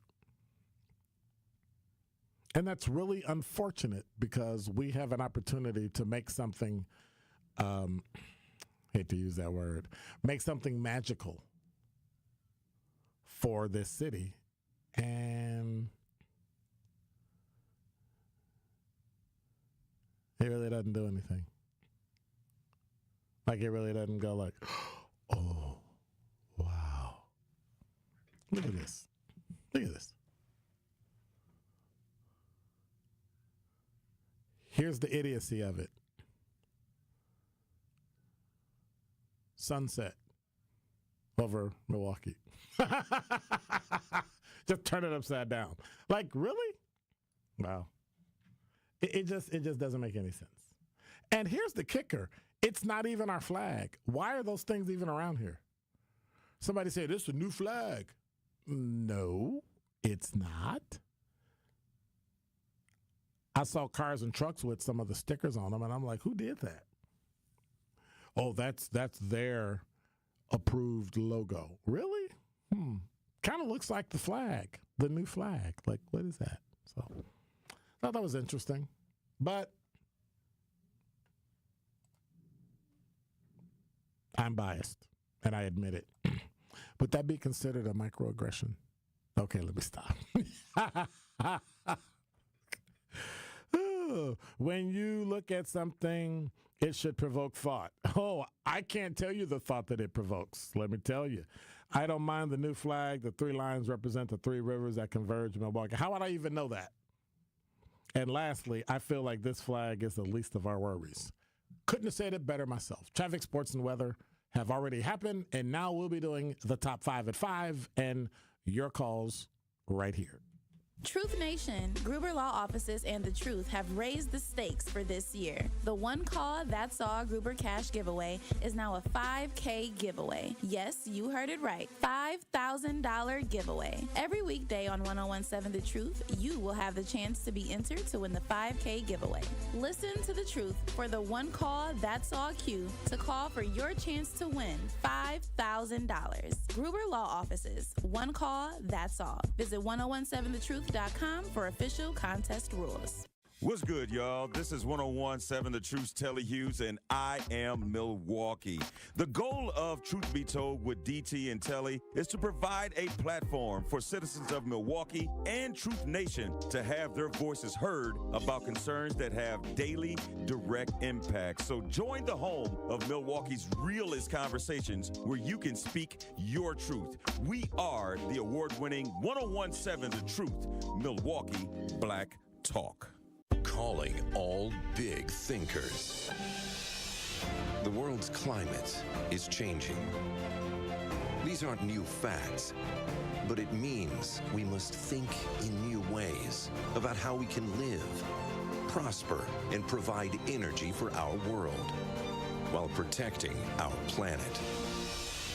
And that's really unfortunate because we have an opportunity to make something, hate to use that word, make something magical for this city. And it really doesn't do anything. Like, it really doesn't go like, oh, wow. Look at this. Look at this. Here's the idiocy of it. Sunset over Milwaukee. Just turn it upside down. Like, really? Wow. It just doesn't make any sense. And here's the kicker. It's not even our flag. Why are those things even around here? Somebody say, this is a new flag. No, it's not. I saw cars and trucks with some of the stickers on them, and I'm like, who did that? Oh, that's their approved logo. Really? Kind of looks like the flag, the new flag. Like, what is that? So I thought that was interesting. But I'm biased, and I admit it. Would that be considered a microaggression? Okay, let me stop. When you look at something, it should provoke thought. Oh, I can't tell you the thought that it provokes. Let me tell you. I don't mind the new flag. The 3 lines represent the 3 rivers that converge in Milwaukee. How would I even know that? And lastly, I feel like this flag is the least of our worries. Couldn't have said it better myself. Traffic, sports, and weather have already happened, and now we'll be doing the top 5 at 5 and your calls right here. Truth Nation, Gruber Law Offices and The Truth have raised the stakes for this year. The One Call That's All Gruber Cash giveaway is now a $5K giveaway. Yes, you heard it right. $5,000 giveaway. Every weekday on 1017 The Truth, you will have the chance to be entered to win the $5K giveaway. Listen to The Truth for the One Call That's All cue to call for your chance to win $5,000. Gruber Law Offices, One Call That's All. Visit 1017thetruth.com for official contest rules. What's good, y'all? This is 1017 The Truth's Telly Hughes, and I am Milwaukee. The goal of Truth Be Told with DT and Telly is to provide a platform for citizens of Milwaukee and Truth Nation to have their voices heard about concerns that have daily, direct impact. So join the home of Milwaukee's realest conversations where you can speak your truth. We are the award-winning 1017 The Truth, Milwaukee Black Talk. Calling all big thinkers. The world's climate is changing. These aren't new facts, but it means we must think in new ways about how we can live, prosper, and provide energy for our world while protecting our planet.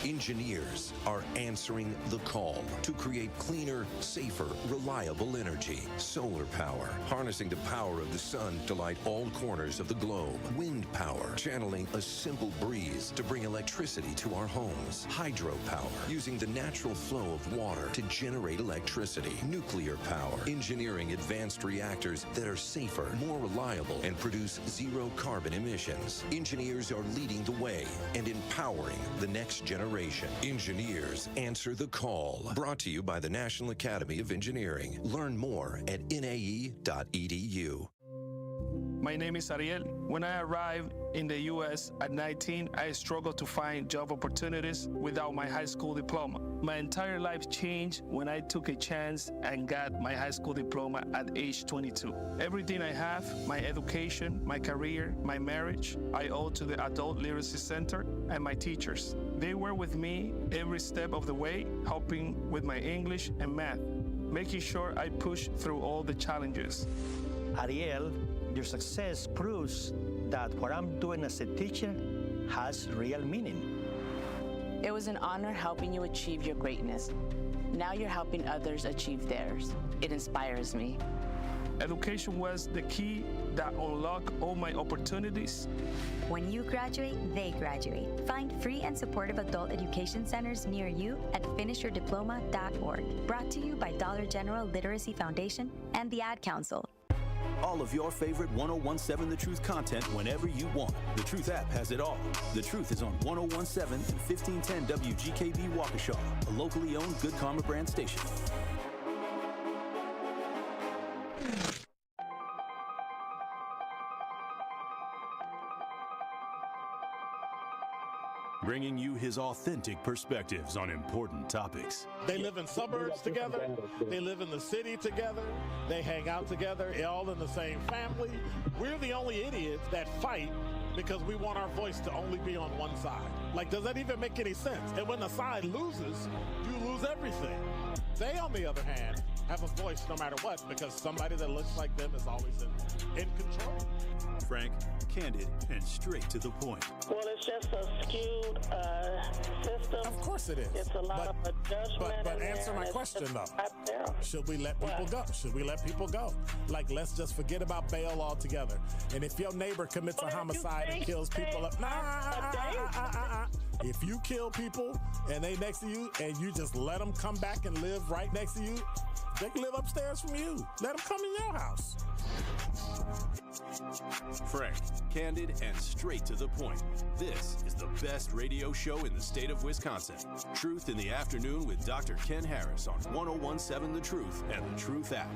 Engineers are answering the call to create cleaner, safer, reliable energy. Solar power, harnessing the power of the sun to light all corners of the globe. Wind power, channeling a simple breeze to bring electricity to our homes. Hydropower, using the natural flow of water to generate electricity. Nuclear power, engineering advanced reactors that are safer, more reliable, and produce zero carbon emissions. Engineers are leading the way and empowering the next generation. Engineers answer the call. Brought to you by the National Academy of Engineering. Learn more at nae.edu. My name is Ariel. When I arrived in the U.S. at 19, I struggled to find job opportunities without my high school diploma. My entire life changed when I took a chance and got my high school diploma at age 22. Everything I have, my education, my career, my marriage, I owe to the Adult Literacy Center and my teachers. They were with me every step of the way, helping with my English and math, making sure I push through all the challenges. Ariel, your success proves that what I'm doing as a teacher has real meaning. It was an honor helping you achieve your greatness. Now you're helping others achieve theirs. It inspires me. Education was the key that unlocked all my opportunities. When you graduate, they graduate. Find free and supportive adult education centers near you at finishyourdiploma.org. Brought to you by Dollar General Literacy Foundation and the Ad Council. All of your favorite 1017 The Truth content whenever you want. The Truth app has it all. The Truth is on 1017 and 1510 WGKB Waukesha, a locally owned Good Karma brand station. Bringing you his authentic perspectives on important topics. They live in suburbs together. They live in the city together. They hang out together, all in the same family. We're the only idiots that fight because we want our voice to only be on one side. Like, does that even make any sense? And when the side loses, you lose everything. They, on the other hand, have a voice no matter what because somebody that looks like them is always in control. Frank, candid, and straight to the point. Well, it's just a skewed system. Of course it is. It's a lot of adjustment. But answer my question, though. Should we let people go? Should we let people go? Like, let's just forget about bail altogether. And if your neighbor commits a homicide and kills people up, if you kill people and they next to you and you just let them come back and live right next to you, they can live upstairs from you. Let them come in your house. Frank, candid, and straight to the point. This is the best radio show in the state of Wisconsin. Truth in the Afternoon with Dr. Ken Harris on 1017 The Truth and the Truth app.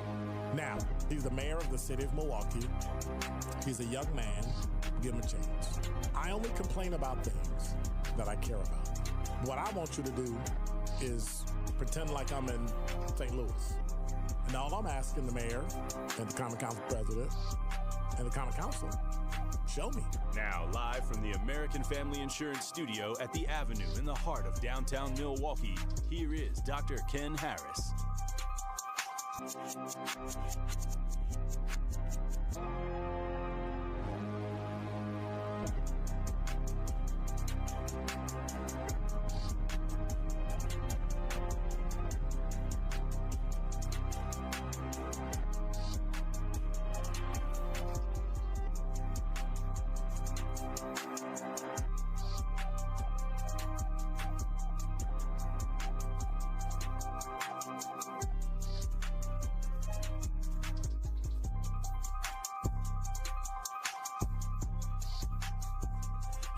Now, he's the mayor of the city of Milwaukee. He's a young man. Give him a chance. I only complain about things that I care about. What I want you to do is pretend like I'm in St. Louis. And all I'm asking the mayor and the Common Council president and the Common Council, show me. Now, live from the American Family Insurance Studio at the Avenue in the heart of downtown Milwaukee, here is Dr. Ken Harris.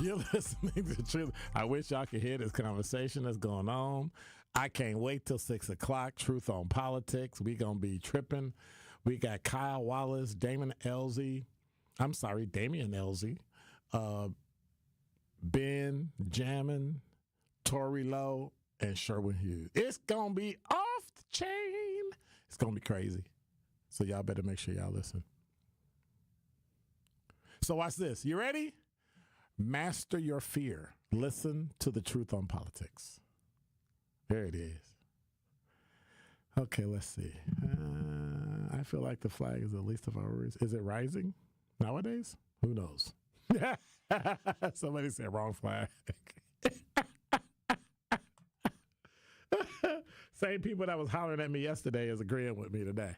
You're listening to the Truth. I wish y'all could hear this conversation that's going on. I can't wait till 6 o'clock. Truth on Politics. We going to be tripping. We got Kyle Wallace, Damian Elzy, Ben Jammin, Tori Lowe, and Sherwin Hughes. It's going to be off the chain. It's going to be crazy. So y'all better make sure y'all listen. So watch this. You ready? Master your fear. Listen to the Truth on Politics. There it is. Okay, let's see. I feel like the flag is the least of our worries. Is it rising nowadays? Who knows? Somebody said wrong flag. Same people that was hollering at me yesterday is agreeing with me today.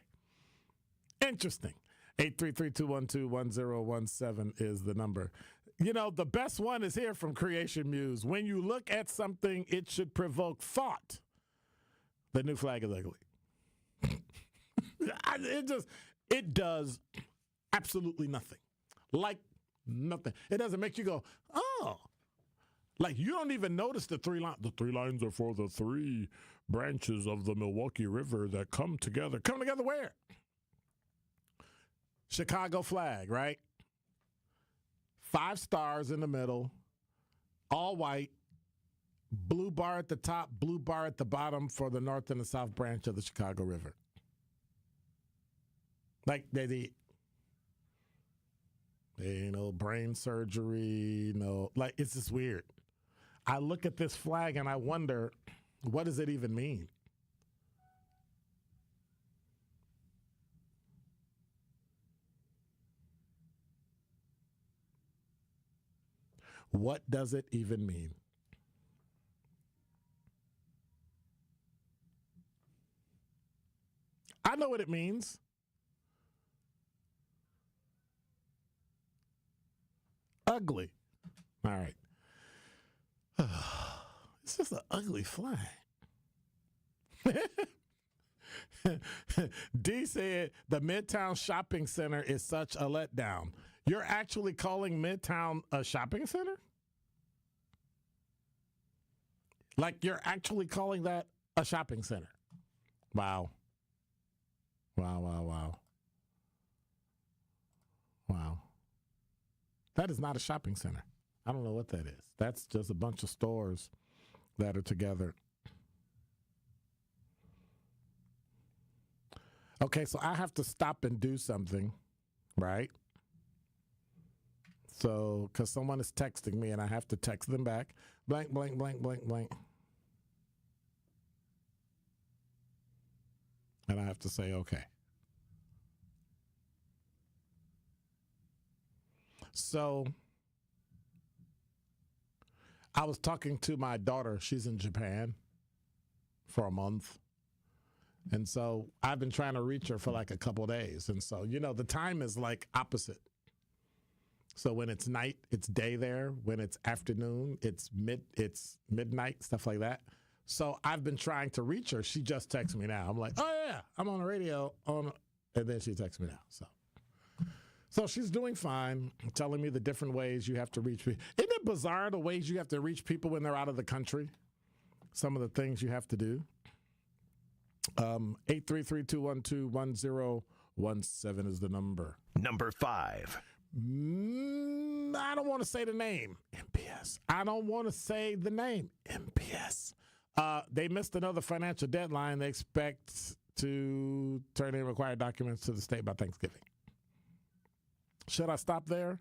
Interesting. 833-212-1017 is the number. You know, the best one is here from Creation Muse. When you look at something, it should provoke thought. The new flag is ugly. It does absolutely nothing. Like nothing. It doesn't make you go, oh. Like you don't even notice the three lines. The three lines are for the three branches of the Milwaukee River that come together. Come together where? Chicago flag, right? 5 stars in the middle, all white, blue bar at the top, blue bar at the bottom for the north and the south branch of the Chicago River. Like they no brain surgery, no, like it's just weird. I look at this flag and I wonder, what does it even mean? What does it even mean? I know what it means. Ugly. All right. It's just an ugly flag. D said the Midtown Shopping Center is such a letdown. You're actually calling Midtown a shopping center? Like you're actually calling that a shopping center? Wow. Wow. That is not a shopping center. I don't know what that is. That's just a bunch of stores that are together. Okay, so I have to stop and do something, right? So, because someone is texting me and I have to text them back. Blank, blank, blank, blank, blank. And I have to say, okay. So, I was talking to my daughter. She's in Japan for a month. And so I've been trying to reach her for like a couple days. And so, you know, the time is like opposite. So when it's night, it's day there. When it's afternoon, it's midnight, stuff like that. So I've been trying to reach her. She just texts me now. I'm like, oh yeah, I'm on the radio. And then she texts me now. So she's doing fine, telling me the different ways you have to reach people. Isn't it bizarre the ways you have to reach people when they're out of the country? Some of the things you have to do. 833-212-1017 is the number. Number 5. I don't want to say the name. MPS. I don't want to say the name. MPS. They missed another financial deadline. They expect to turn in required documents to the state by Thanksgiving. Should I stop there?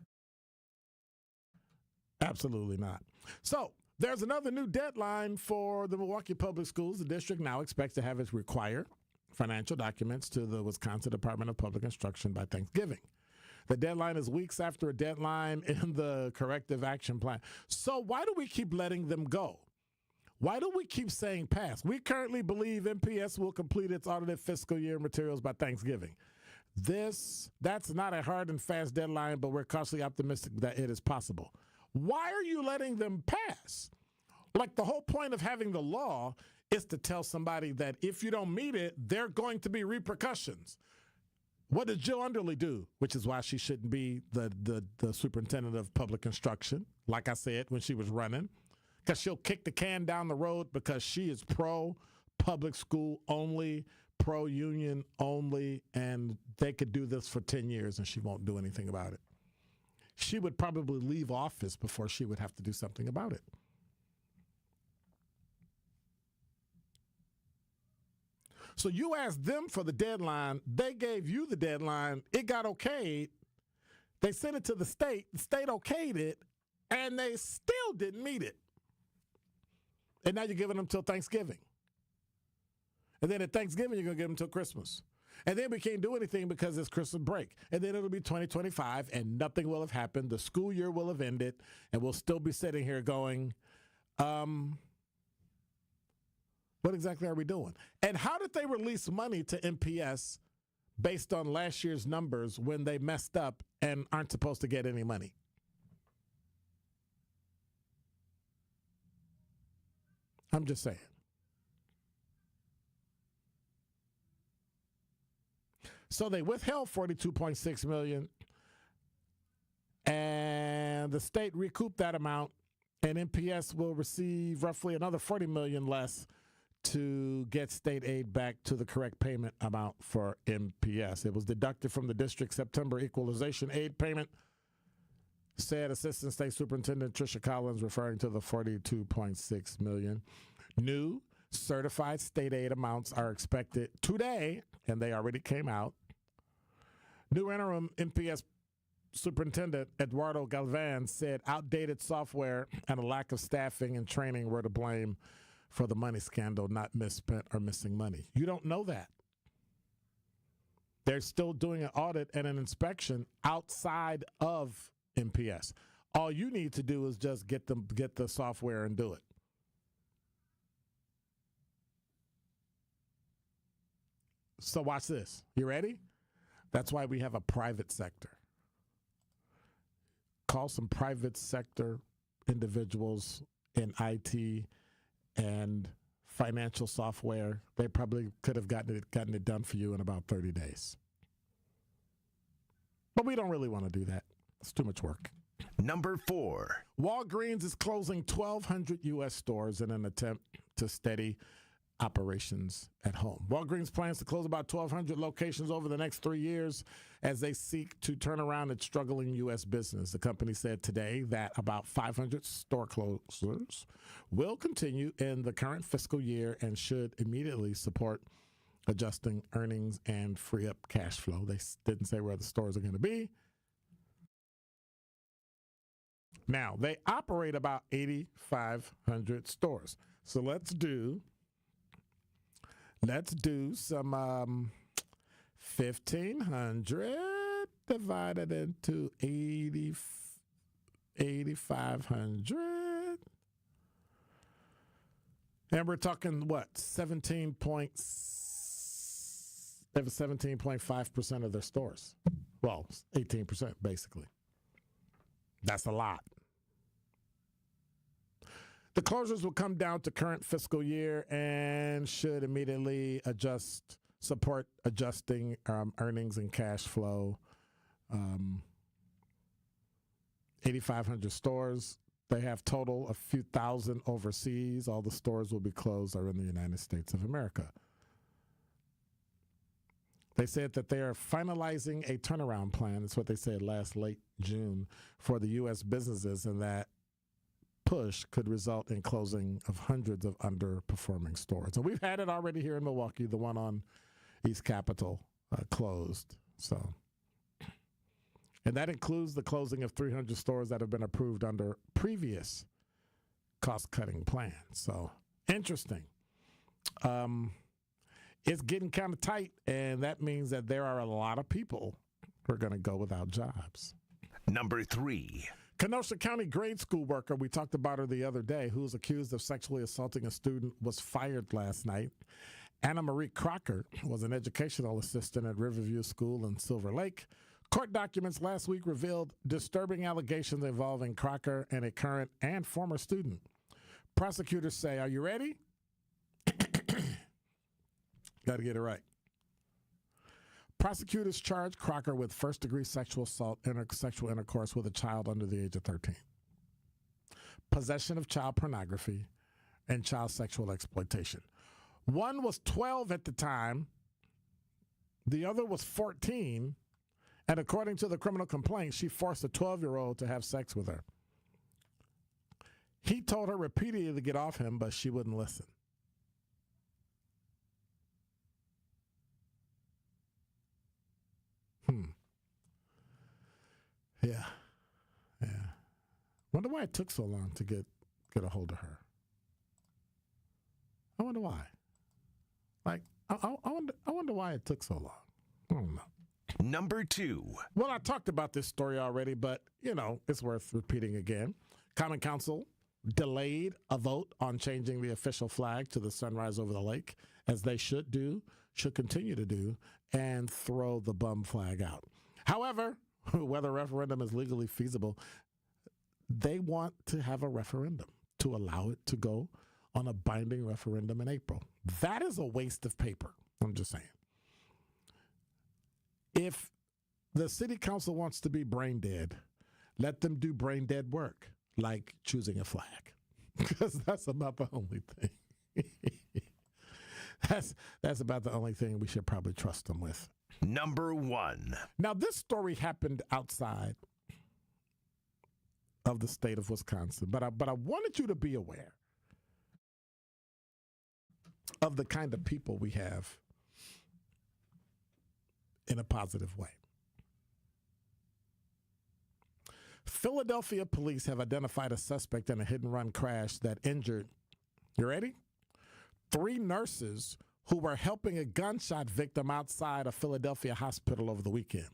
Absolutely not. So there's another new deadline for the Milwaukee Public Schools. The district now expects to have its required financial documents to the Wisconsin Department of Public Instruction by Thanksgiving. The deadline is weeks after a deadline in the corrective action plan. So why do we keep letting them go? Why do we keep saying pass? We currently believe MPS will complete its audited fiscal year materials by Thanksgiving. That's not a hard and fast deadline, but we're cautiously optimistic that it is possible. Why are you letting them pass? Like the whole point of having the law is to tell somebody that if you don't meet it, there are going to be repercussions. What did Jill Underly do? Which is why she shouldn't be the superintendent of public instruction, like I said, when she was running. Because she'll kick the can down the road because she is pro-public school only, pro-union only, and they could do this for 10 years and she won't do anything about it. She would probably leave office before she would have to do something about it. So you asked them for the deadline. They gave you the deadline. It got okayed. They sent it to the state okayed it, and they still didn't meet it. And now you're giving them till Thanksgiving. And then at Thanksgiving, you're going to give them till Christmas. And then we can't do anything because it's Christmas break. And then it'll be 2025, and nothing will have happened. The school year will have ended, and we'll still be sitting here going, what exactly are we doing? And how did they release money to MPS based on last year's numbers when they messed up and aren't supposed to get any money? I'm just saying. So they withheld $42.6 million, and the state recouped that amount, and MPS will receive roughly another $40 million less to get state aid back to the correct payment amount for MPS. It was deducted from the district's September equalization aid payment said Assistant State Superintendent Tricia Collins, referring to the $42.6 million. New certified state aid amounts are expected today, and they already came out. New interim MPS Superintendent Eduardo Galvan said outdated software and a lack of staffing and training were to blame for the money scandal, not misspent or missing money. You don't know that. They're still doing an audit and an inspection outside of MPS. All you need to do is just get the software and do it. So watch this. You ready? That's why we have a private sector. Call some private sector individuals in IT and financial software. They probably could have gotten it done for you in about 30 days. But we don't really want to do that. It's too much work. Number 4. Walgreens is closing 1,200 U.S. stores in an attempt to steady operations at home. Walgreens plans to close about 1,200 locations over the next 3 years as they seek to turn around its struggling U.S. business. The company said today that about 500 store closures will continue in the current fiscal year and should immediately support adjusting earnings and free up cash flow. They didn't say where the stores are going to be. Now, they operate about 8,500 stores. So let's do some 1,500 divided into 8,500. And we're talking what? 17.5% of their stores. Well, 18% basically. That's a lot. The closures will come down to current fiscal year and should immediately support adjusting earnings and cash flow. 8,500 stores. They have total a few thousand overseas. All the stores will be closed are in the United States of America. They said that they are finalizing a turnaround plan. That's what they said late June for the U.S. businesses, and that push could result in closing of hundreds of underperforming stores. And we've had it already here in Milwaukee. The one on East Capitol closed. And that includes the closing of 300 stores that have been approved under previous cost-cutting plans. So interesting. It's getting kind of tight, and that means that there are a lot of people who are going to go without jobs. Number 3. Kenosha County grade school worker, we talked about her the other day, who was accused of sexually assaulting a student, was fired last night. Anna Marie Crocker was an educational assistant at Riverview School in Silver Lake. Court documents last week revealed disturbing allegations involving Crocker and a current and former student. Prosecutors say, are you ready? Got to get it right. Prosecutors charged Crocker with first-degree sexual assault and sexual intercourse with a child under the age of 13, possession of child pornography, and child sexual exploitation. One was 12 at the time. The other was 14. And according to the criminal complaint, she forced a 12-year-old to have sex with her. He told her repeatedly to get off him, but she wouldn't listen. Yeah. Wonder why it took so long to get a hold of her. I wonder why. I wonder why it took so long. I don't know. Number 2. Well, I talked about this story already, but, it's worth repeating again. Common Council delayed a vote on changing the official flag to the sunrise over the lake, as they should continue to do, and throw the bum flag out. However, whether a referendum is legally feasible, they want to have a referendum to allow it to go on a binding referendum in April. That is a waste of paper. I'm just saying. If the city council wants to be brain dead, let them do brain dead work, like choosing a flag, because that's about the only thing. That's about the only thing we should probably trust them with. Number 1. Now, this story happened outside of the state of Wisconsin. But I wanted you to be aware of the kind of people we have in a positive way. Philadelphia police have identified a suspect in a hit-and-run crash that injured, you ready? 3 nurses who were helping a gunshot victim outside a Philadelphia hospital over the weekend.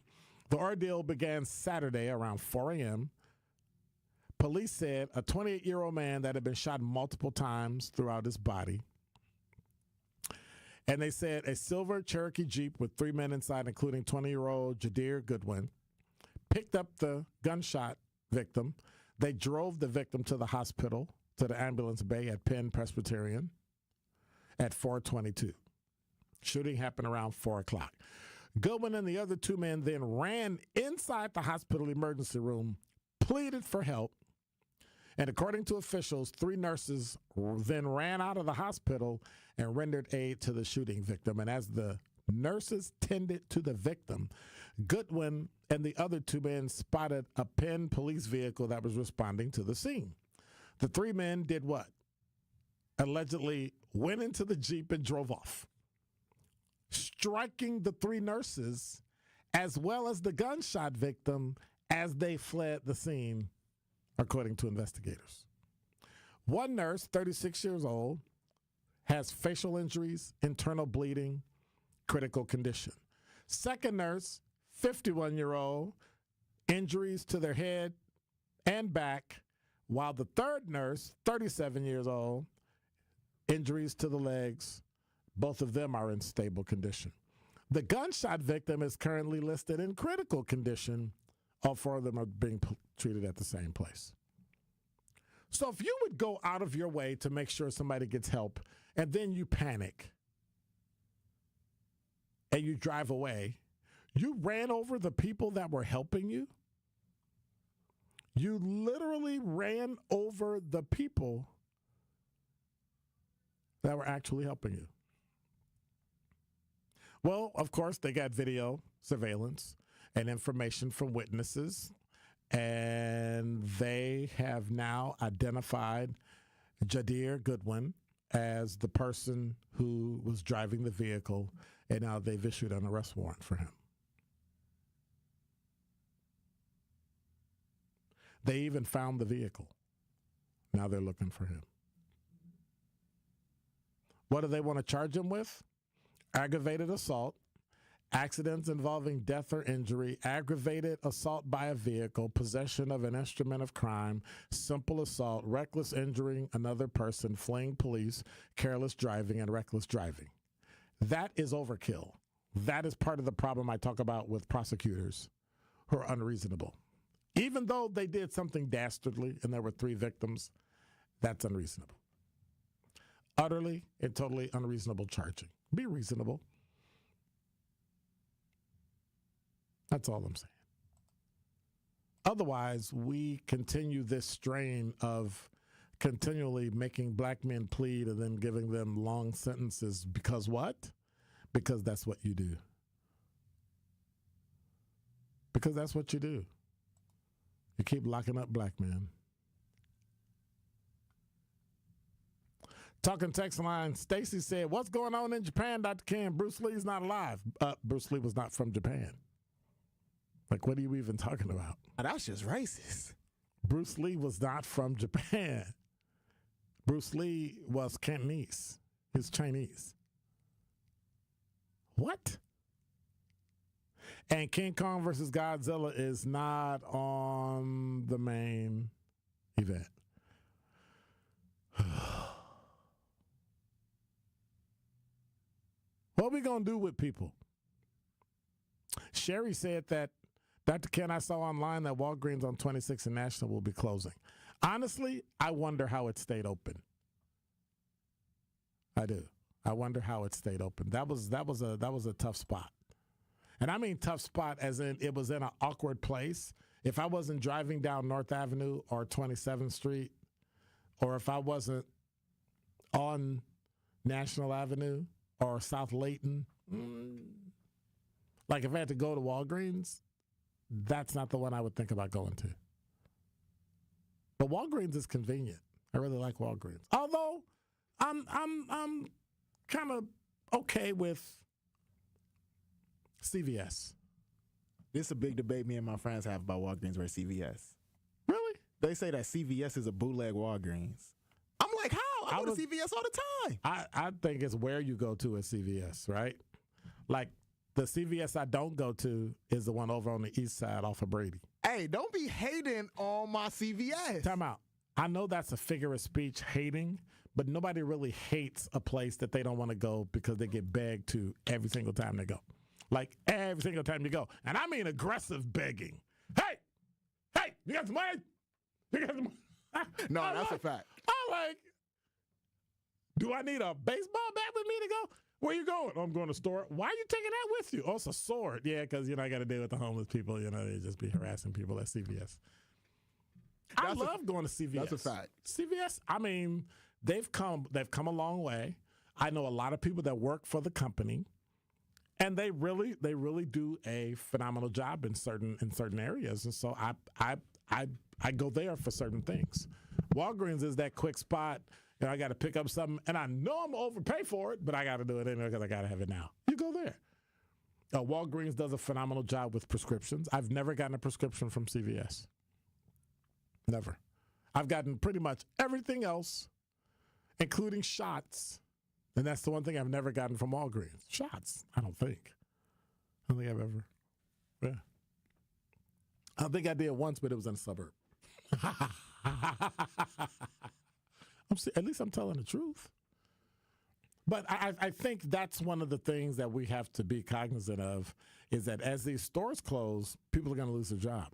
The ordeal began Saturday around 4 a.m. Police said a 28-year-old man that had been shot multiple times throughout his body. And they said a silver Cherokee Jeep with 3 men inside, including 20-year-old Jadir Goodwin, picked up the gunshot victim. They drove the victim to the hospital, to the ambulance bay at Penn Presbyterian at 4:22. Shooting happened around 4 o'clock. Goodwin and the other 2 men then ran inside the hospital emergency room, pleaded for help, and according to officials, 3 nurses then ran out of the hospital and rendered aid to the shooting victim. And as the nurses tended to the victim, Goodwin and the other 2 men spotted a Penn police vehicle that was responding to the scene. The 3 men did what? Allegedly went into the Jeep and drove off, striking the 3 nurses as well as the gunshot victim as they fled the scene, according to investigators. One nurse, 36 years old, has facial injuries, internal bleeding, critical condition. Second nurse, 51-year-old, injuries to their head and back, while the third nurse, 37 years old, injuries to the legs. Both of them are in stable condition. The gunshot victim is currently listed in critical condition. All 4 of them are being treated at the same place. So if you would go out of your way to make sure somebody gets help, and then you panic and you drive away, you ran over the people that were helping you. You literally ran over the people that were actually helping you. Well, of course, they got video surveillance and information from witnesses, and they have now identified Jadir Goodwin as the person who was driving the vehicle, and now they've issued an arrest warrant for him. They even found the vehicle. Now they're looking for him. What do they want to charge him with? Aggravated assault, accidents involving death or injury, aggravated assault by a vehicle, possession of an instrument of crime, simple assault, reckless injuring another person, fleeing police, careless driving, and reckless driving. That is overkill. That is part of the problem I talk about with prosecutors who are unreasonable. Even though they did something dastardly and there were 3 victims, that's unreasonable. Utterly and totally unreasonable charging. Be reasonable. That's all I'm saying. Otherwise, we continue this strain of continually making black men plead and then giving them long sentences. Because what? Because that's what you do. Because that's what you do. You keep locking up black men. Talking text line, Stacy said, "What's going on in Japan, Dr. Ken? Bruce Lee's not alive." Bruce Lee was not from Japan. Like, what are you even talking about? That's just racist. Bruce Lee was not from Japan. Bruce Lee was Cantonese. He's Chinese. What? And King Kong versus Godzilla is not on the main event. What are we going to do with people? Sherry said that, Dr. Ken, I saw online that Walgreens on 26th and National will be closing. Honestly, I wonder how it stayed open. I do. I wonder how it stayed open. That was a tough spot. And I mean tough spot as in it was in an awkward place. If I wasn't driving down North Avenue or 27th Street, or if I wasn't on National Avenue or South Layton, like if I had to go to Walgreens, that's not the one I would think about going to. But Walgreens is convenient. I really like Walgreens. Although I'm kind of okay with CVS. This is a big debate me and my friends have about Walgreens versus CVS. Really? They say that CVS is a bootleg Walgreens. I'm like, how? I go to CVS all the time. I think it's where you go to at CVS, right? Like the CVS I don't go to is the one over on the east side off of Brady. Hey, don't be hating on my CVS. Time out. I know that's a figure of speech, hating, but nobody really hates a place that they don't want to go because they get begged to every single time they go. Like every single time you go. And I mean aggressive begging. Hey, you got some money? You got some money? No, that's a fact. I'm like, do I need a baseball bat with me to go? Where you going? Oh, I'm going to the store. Why are you taking that with you? Oh, it's a sword. Yeah, because, I got to deal with the homeless people. They just be harassing people at CVS. I love going to CVS. That's a fact. CVS, I mean, they've come a long way. I know a lot of people that work for the company, and they really do a phenomenal job in certain areas. And so I go there for certain things. Walgreens is that quick spot. I got to pick up something, and I know I'm going to overpay for it, but I got to do it anyway because I got to have it now. You go there. Walgreens does a phenomenal job with prescriptions. I've never gotten a prescription from CVS. Never. I've gotten pretty much everything else, including shots, and that's the one thing I've never gotten from Walgreens. Shots, I don't think I've ever. Yeah. I think I did once, but it was in a suburb. At least I'm telling the truth. But I think that's one of the things that we have to be cognizant of is that as these stores close, people are going to lose their job.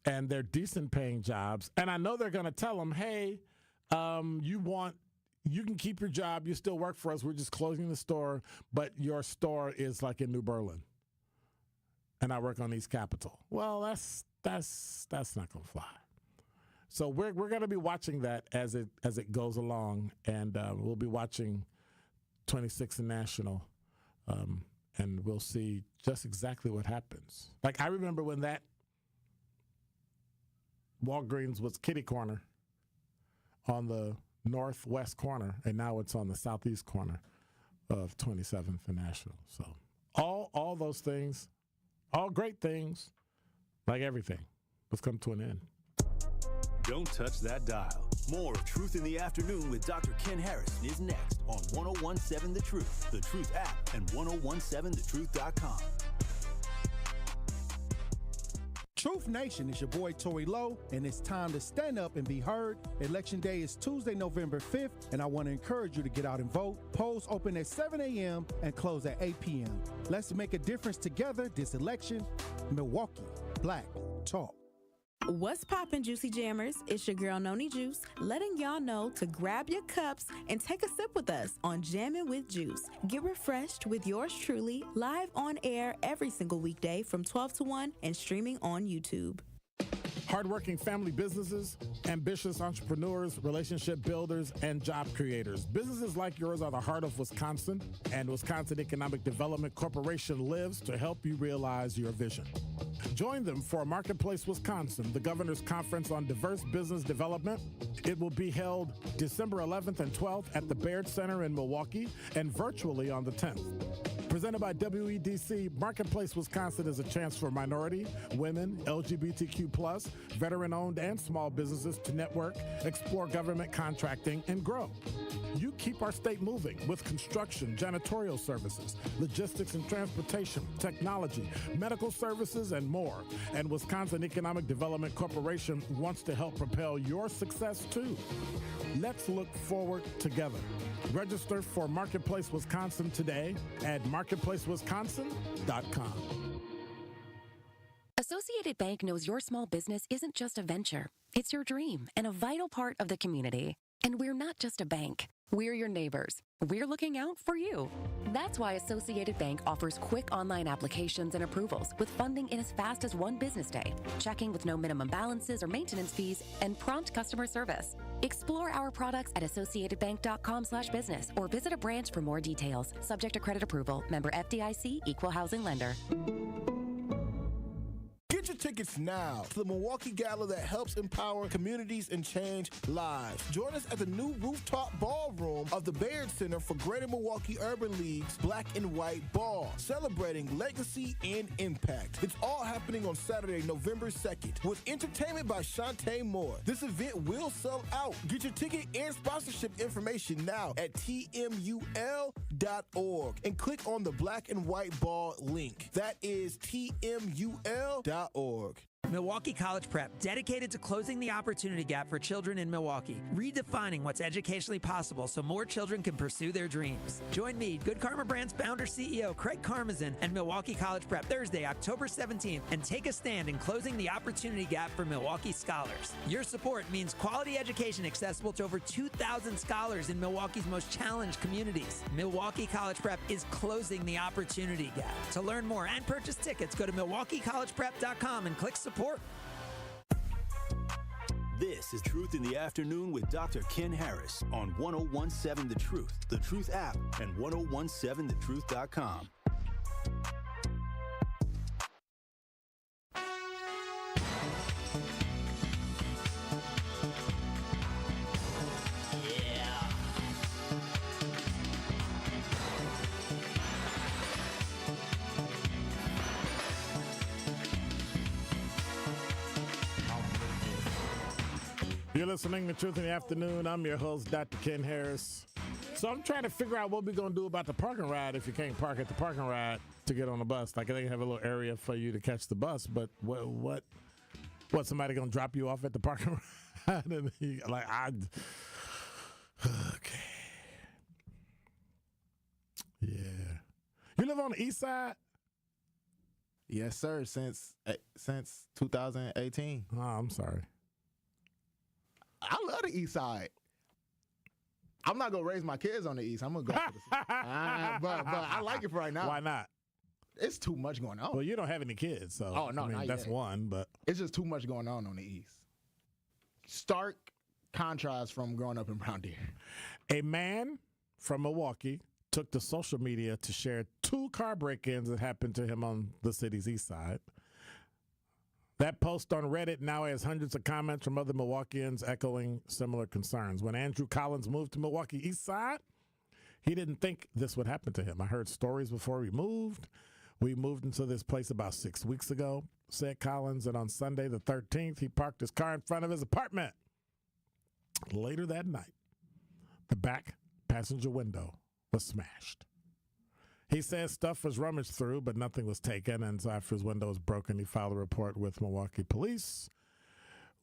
And they're decent paying jobs. And I know they're going to tell them, hey, you can keep your job. You still work for us. We're just closing the store. But your store is like in New Berlin. And I work on East Capitol. Well, that's not going to fly. So we're going to be watching that as it goes along, and we'll be watching 26th and National, and we'll see just exactly what happens. Like I remember when that Walgreens was kitty corner on the northwest corner, and now it's on the southeast corner of 27th and National. So all those things, all great things, like everything, let's come to an end. Don't touch that dial. More of Truth in the Afternoon with Dr. Ken Harrison is next on 1017 The Truth, The Truth app, and 1017thetruth.com. Truth Nation, is your boy Tory Lowe, and it's time to stand up and be heard. Election Day is Tuesday, November 5th, and I want to encourage you to get out and vote. Polls open at 7 a.m. and close at 8 p.m. Let's make a difference together this election. Milwaukee Black Talk. What's poppin', Juicy Jammers? It's your girl Noni Juice, letting y'all know to grab your cups and take a sip with us on Jammin' with Juice. Get refreshed with yours truly, live on air every single weekday from 12 to 1 and streaming on YouTube. Hardworking family businesses, ambitious entrepreneurs, relationship builders, and job creators. Businesses like yours are the heart of Wisconsin, and Wisconsin Economic Development Corporation lives to help you realize your vision. Join them for Marketplace Wisconsin, the Governor's Conference on Diverse Business Development. It will be held December 11th and 12th at the Baird Center in Milwaukee and virtually on the 10th. Presented by WEDC, Marketplace Wisconsin is a chance for minority, women, LGBTQ+, veteran-owned and small businesses to network, explore government contracting, and grow. You keep our state moving with construction, janitorial services, logistics and transportation, technology, medical services, and more. And Wisconsin Economic Development Corporation wants to help propel your success too. Let's look forward together. Register for Marketplace Wisconsin today at marketplacewisconsin.com. Associated Bank knows your small business isn't just a venture. It's your dream and a vital part of the community. And we're not just a bank. We're your neighbors. We're looking out for you. That's why Associated Bank offers quick online applications and approvals with funding in as fast as one business day, checking with no minimum balances or maintenance fees, and prompt customer service. Explore our products at associatedbank.com/business or visit a branch for more details. Subject to credit approval. Member FDIC, Equal Housing Lender. Get your tickets now to the Milwaukee Gala that helps empower communities and change lives. Join us at the new rooftop ballroom of the Baird Center for Greater Milwaukee Urban League's Black and White Ball, celebrating legacy and impact. It's all happening on Saturday, November 2nd, with entertainment by Shantae Moore. This event will sell out. Get your ticket and sponsorship information now at tmul.org and click on the Black and White Ball link. That is tmul.org. Milwaukee College Prep, dedicated to closing the opportunity gap for children in Milwaukee, redefining what's educationally possible so more children can pursue their dreams. Join me, Good Karma Brand's founder CEO Craig Karmazin, and Milwaukee College Prep Thursday, October 17th, and take a stand in closing the opportunity gap for Milwaukee scholars. Your support means quality education accessible to over 2,000 scholars in Milwaukee's most challenged communities. Milwaukee College Prep is closing the opportunity gap. To learn more and purchase tickets, go to MilwaukeeCollegePrep.com and click support. This is Truth in the Afternoon with Dr. Ken Harris on 1017 The Truth app, and 1017thetruth.com. You're listening to Truth in the Afternoon. I'm your host, Dr. Ken Harris. So I'm trying to figure out what we're going to do about the parking ride if you can't park at the parking ride to get on the bus. Like, they have a little area for you to catch the bus, but what somebody going to drop you off at the parking ride? And okay. Yeah. You live on the east side? Yes, sir, since 2018. Oh, I'm sorry. I love the east side. I'm not going to raise my kids on the east. I'm going to go for the but I like it for right now. Why not? It's too much going on. Well, you don't have any kids, so oh, no, not that's yet. one, but it's just too much going on the east. Stark contrast from growing up in Brown Deer. A man from Milwaukee took to social media to share 2 car break-ins that happened to him on the city's east side. That post on Reddit now has hundreds of comments from other Milwaukeeans echoing similar concerns. When Andrew Collins moved to Milwaukee East Side, he didn't think this would happen to him. I heard stories before we moved. We moved into this place about 6 weeks ago, said Collins, and on Sunday the 13th, he parked his car in front of his apartment. Later that night, the back passenger window was smashed. He says stuff was rummaged through, but nothing was taken, and so after his window was broken, he filed a report with Milwaukee police.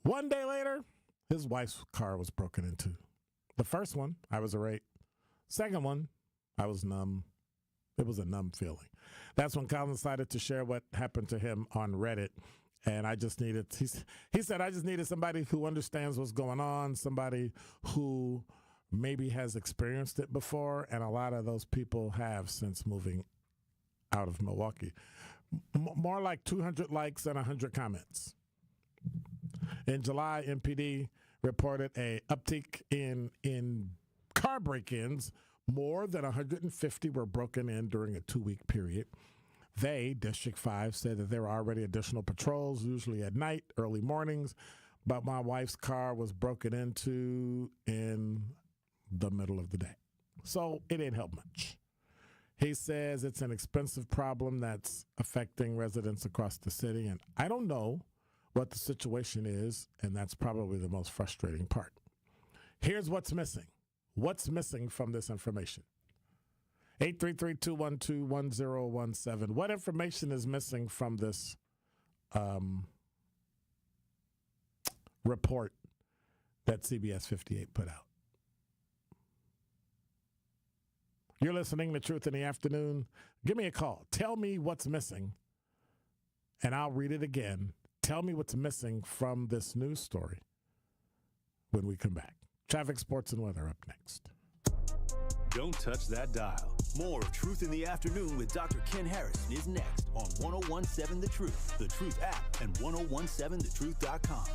1 day later, his wife's car was broken into. The first one, I was irate. Second one, I was numb. It was a numb feeling. That's when Collins decided to share what happened to him on Reddit, and he said, I just needed somebody who understands what's going on, somebody who maybe has experienced it before, and a lot of those people have since moving out of Milwaukee. More like 200 likes and 100 comments. In July, MPD reported a uptick in car break-ins. More than 150 were broken in during a 2-week period. District 5, said that there were already additional patrols, usually at night, early mornings, but my wife's car was broken into in the middle of the day. So it didn't help much. He says it's an expensive problem that's affecting residents across the city, and I don't know what the situation is, and that's probably the most frustrating part. Here's what's missing. What's missing from this information? 833-212-1017. What information is missing from this report that CBS 58 put out? You're listening to Truth in the Afternoon. Give me a call. Tell me what's missing, and I'll read it again. Tell me what's missing from this news story when we come back. Traffic, sports, and weather up next. Don't touch that dial. More of Truth in the Afternoon with Dr. Ken Harrison is next on 1017 The Truth app, and 1017thetruth.com.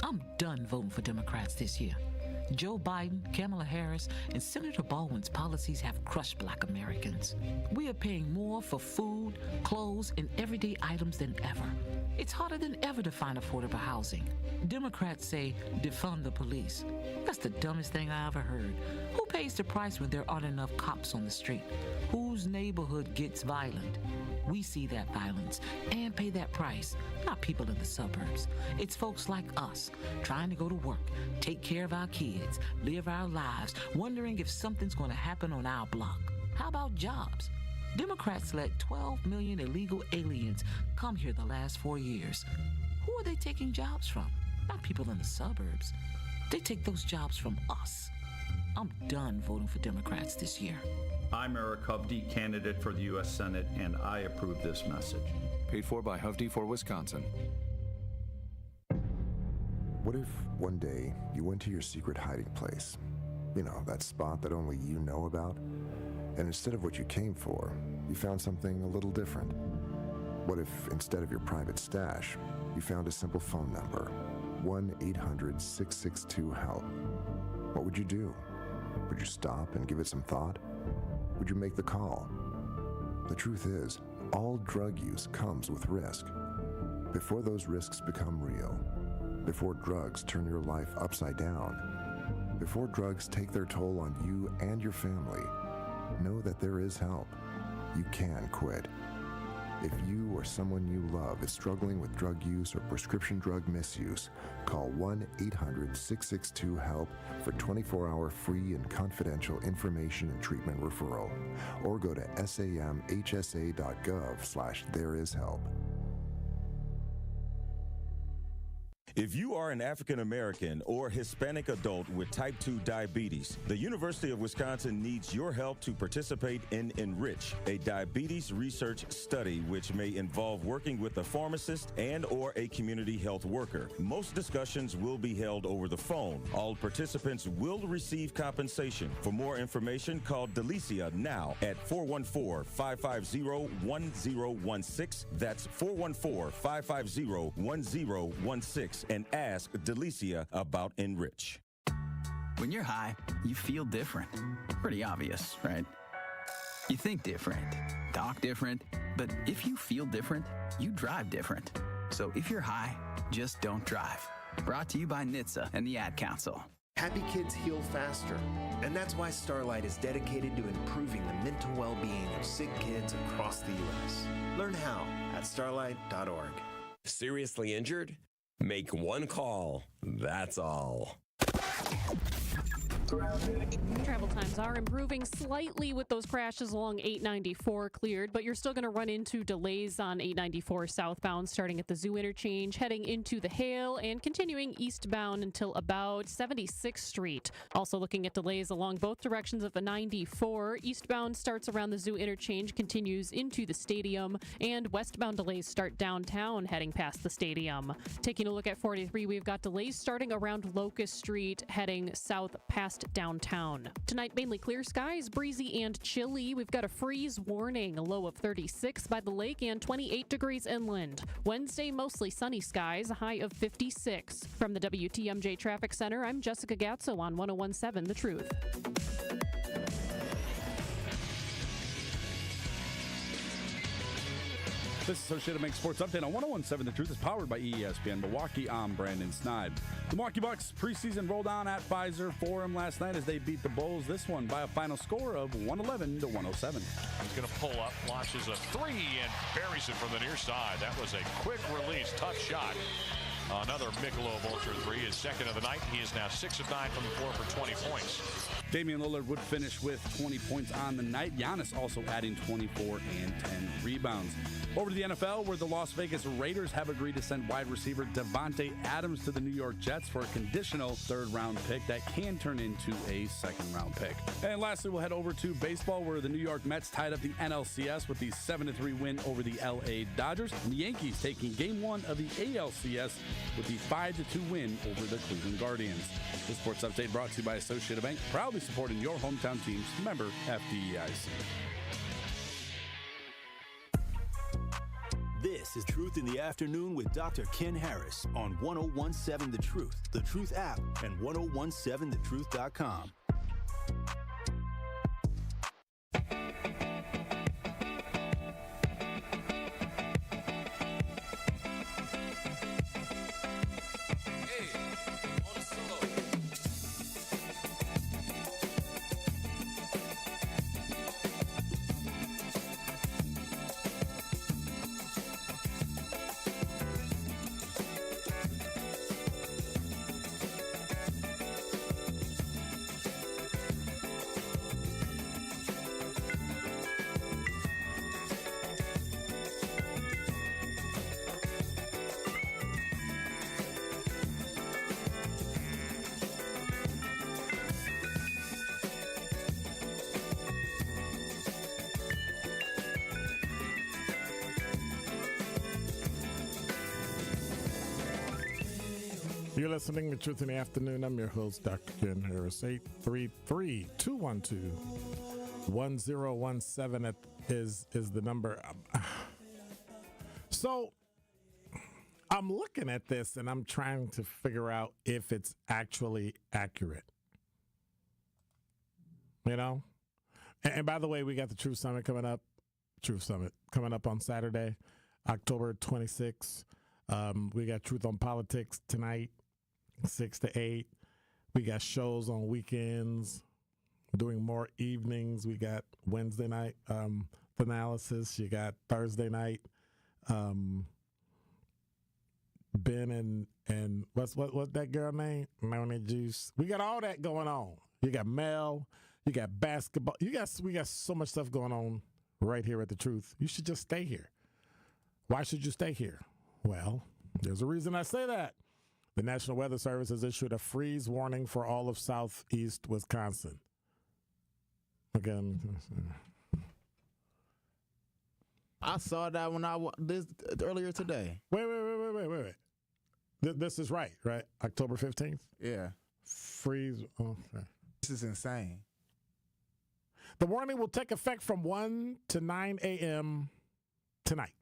I'm done voting for Democrats this year. Joe Biden, Kamala Harris, and Senator Baldwin's policies have crushed Black Americans. We are paying more for food, clothes, and everyday items than ever. It's harder than ever to find affordable housing. Democrats say defund the police. That's the dumbest thing I ever heard. Who pays the price when there aren't enough cops on the street? Whose neighborhood gets violent? We see that violence and pay that price, not people in the suburbs. It's folks like us trying to go to work, take care of our kids, live our lives, wondering if something's going to happen on our block. How about jobs? Democrats let 12 million illegal aliens come here the last 4 years. Who are they taking jobs from? Not people in the suburbs. They take those jobs from us. I'm done voting for Democrats this year. I'm Eric Hovde, candidate for the U.S. Senate, and I approve this message. Paid for by Hovde for Wisconsin. What if one day you went to your secret hiding place? You know, that spot that only you know about? And instead of what you came for, you found something a little different. What if instead of your private stash, you found a simple phone number, 1-800-662-HELP? What would you do? Would you stop and give it some thought? Would you make the call? The truth is, all drug use comes with risk. Before those risks become real, before drugs turn your life upside down, before drugs take their toll on you and your family, know that there is help. You can quit. If you or someone you love is struggling with drug use or prescription drug misuse, call 1-800-662-HELP for 24-hour free and confidential information and treatment referral, or go to samhsa.gov/thereishelp. If you are an African American or Hispanic adult with type 2 diabetes, the University of Wisconsin needs your help to participate in Enrich, a diabetes research study which may involve working with a pharmacist and or a community health worker. Most discussions will be held over the phone. All participants will receive compensation. For more information, call Delicia now at 414-550-1016. That's 414-550-1016. And ask Delicia about Enrich. When you're high, you feel different. Pretty obvious, right? You think different, talk different, but if you feel different, you drive different. So if you're high, just don't drive. Brought to you by NHTSA and the Ad Council. Happy kids heal faster, and that's why Starlight is dedicated to improving the mental well-being of sick kids across the U.S. Learn how at starlight.org. Seriously injured? Make one call. That's all. Travel times are improving slightly with those crashes along 894 cleared, but you're still going to run into delays on 894 southbound starting at the Zoo interchange, heading into the Hale, and continuing eastbound until about 76th Street. Also looking at delays along both directions of the 94. Eastbound starts around the Zoo interchange, continues into the stadium, and westbound delays start downtown heading past the stadium. Taking a look at 43, we've got delays starting around Locust Street, heading south past downtown. Tonight, mainly clear skies, breezy and chilly. We've got a freeze warning, a low of 36 by the lake and 28 degrees inland. Wednesday, mostly sunny skies, a high of 56. From the WTMJ Traffic Center, I'm Jessica Gatso on 101.7 The Truth. This Associated Bank Sports Update on 101.7 The Truth is powered by ESPN Milwaukee. I'm Brandon Sneid. The Milwaukee Bucks preseason rolled on at Pfizer Forum last night as they beat the Bulls, this one by a final score of 111-107. He's going to pull up, launches a three, and buries it from the near side. That was a quick release, tough shot. Another Michelob Ultra 3, his second of the night. He is now 6 of 9 from the floor for 20 points. Damian Lillard would finish with 20 points on the night. Giannis also adding 24 and 10 rebounds. Over to the NFL, where the Las Vegas Raiders have agreed to send wide receiver Devontae Adams to the New York Jets for a conditional third-round pick that can turn into a second-round pick. And lastly, we'll head over to baseball, where the New York Mets tied up the NLCS with the 7-3 win over the LA Dodgers. And the Yankees taking Game 1 of the ALCS with the 5-2 win over the Cleveland Guardians. The Sports Update brought to you by Associated Bank, proudly supporting your hometown teams. Member FDEIC. This is Truth in the Afternoon with Dr. Ken Harris on 1017 The Truth, The Truth app, and 1017thetruth.com. You're listening to Truth in the Afternoon. I'm your host, Dr. Ken Harris. 833-212-1017 is the number. So I'm looking at this and I'm trying to figure out if it's actually accurate. You know? And by the way, we got the Truth Summit coming up. Truth Summit coming up on Saturday, October 26th. We got Truth on Politics tonight, 6 to 8. We got shows on weekends, doing more evenings. We got Wednesday night analysis. You got Thursday night. Ben and what's that girl name? Melanie Juice. We got all that going on. You got Mel. You got basketball. We got so much stuff going on right here at The Truth. You should just stay here. Why should you stay here? Well, there's a reason I say that. The National Weather Service has issued a freeze warning for all of southeast Wisconsin. Again, I saw that when earlier today. Wait. This is right? October 15th? Yeah. Freeze. Okay. This is insane. The warning will take effect from 1 to 9 a.m. tonight.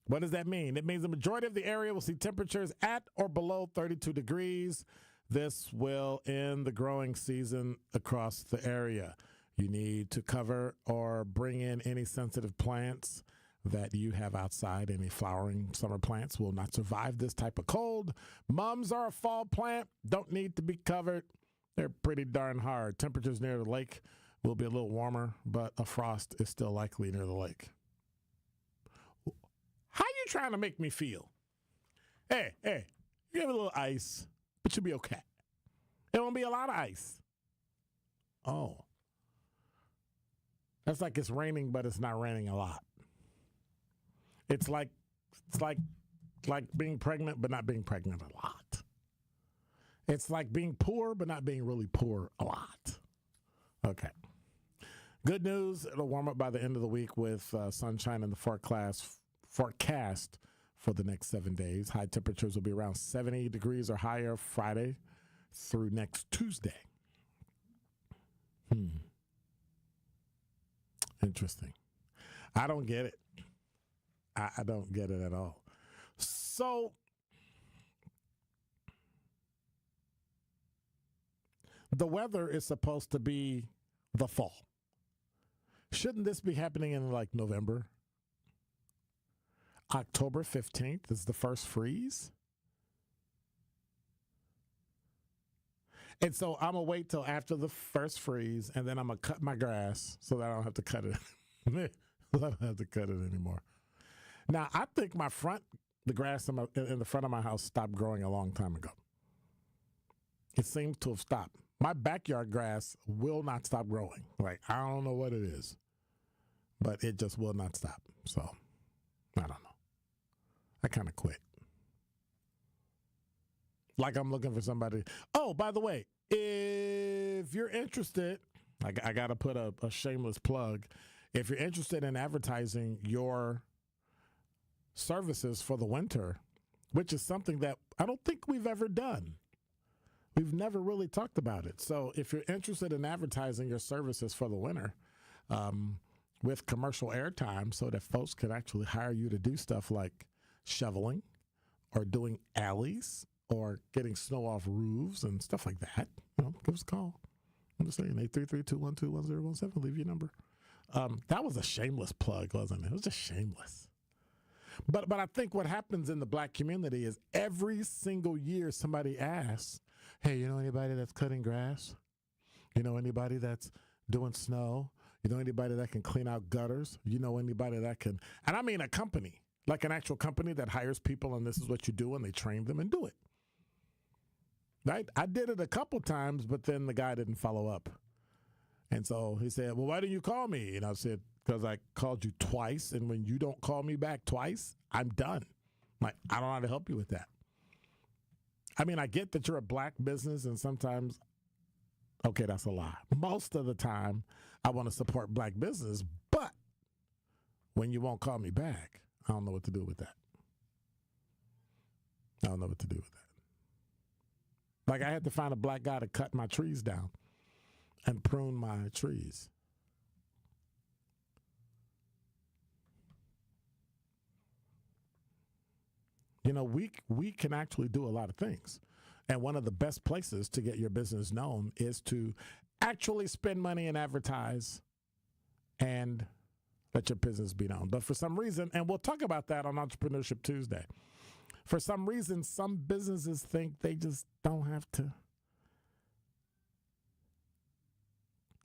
What does that mean? It means the majority of the area will see temperatures at or below 32 degrees. This will end the growing season across the area. You need to cover or bring in any sensitive plants that you have outside. Any flowering summer plants will not survive this type of cold. Mums are a fall plant, don't need to be covered. They're pretty darn hard. Temperatures near the lake will be a little warmer, but a frost is still likely near the lake. How you trying to make me feel? Hey, you have a little ice, but you'll be okay. It won't be a lot of ice. Oh. That's like it's raining, but it's not raining a lot. It's like being pregnant, but not being pregnant a lot. It's like being poor, but not being really poor a lot. Okay. Good news, it'll warm up by the end of the week with sunshine in the forecast for the next 7 days. High temperatures will be around 70 degrees or higher Friday through next Tuesday. Interesting. I don't get it. I don't get it at all. So, the weather is supposed to be the fall. Shouldn't this be happening in like November? October 15th is the first freeze. And so I'm going to wait till after the first freeze, and then I'm going to cut my grass so that I don't have to cut it. I don't have to cut it anymore. Now, I think the grass in the front of my house stopped growing a long time ago. It seems to have stopped. My backyard grass will not stop growing. Like, I don't know what it is, but it just will not stop. So, I don't know. I kind of quit. Like I'm looking for somebody. Oh, by the way, if you're interested, I got to put a shameless plug. If you're interested in advertising your services for the winter, which is something that I don't think we've ever done. We've never really talked about it. So if you're interested in advertising your services for the winter, with commercial airtime so that folks can actually hire you to do stuff like shoveling or doing alleys or getting snow off roofs and stuff like that, give us a call. I'm just saying, 833-212-1017. Leave your number. That was a shameless plug, wasn't it? It was just shameless. But I think what happens in the black community is every single year somebody asks, hey, you know anybody that's cutting grass? You know anybody that's doing snow? You know anybody that can clean out gutters? You know anybody that can, and I mean a company, like an actual company that hires people and this is what you do and they train them and do it. Right? I did it a couple times, but then the guy didn't follow up. And so he said, well, why didn't you call me? And I said, because I called you twice, and when you don't call me back twice, I'm done. Like, I don't know how to help you with that. I mean, I get that you're a black business, and sometimes, okay, that's a lie. Most of the time, I want to support black business, but when you won't call me back, I don't know what to do with that. I don't know what to do with that. Like, I had to find a black guy to cut my trees down and prune my trees. You know, we can actually do a lot of things. And one of the best places to get your business known is to actually spend money and advertise and let your business be known. But for some reason, and we'll talk about that on Entrepreneurship Tuesday, for some reason, some businesses think they just don't have to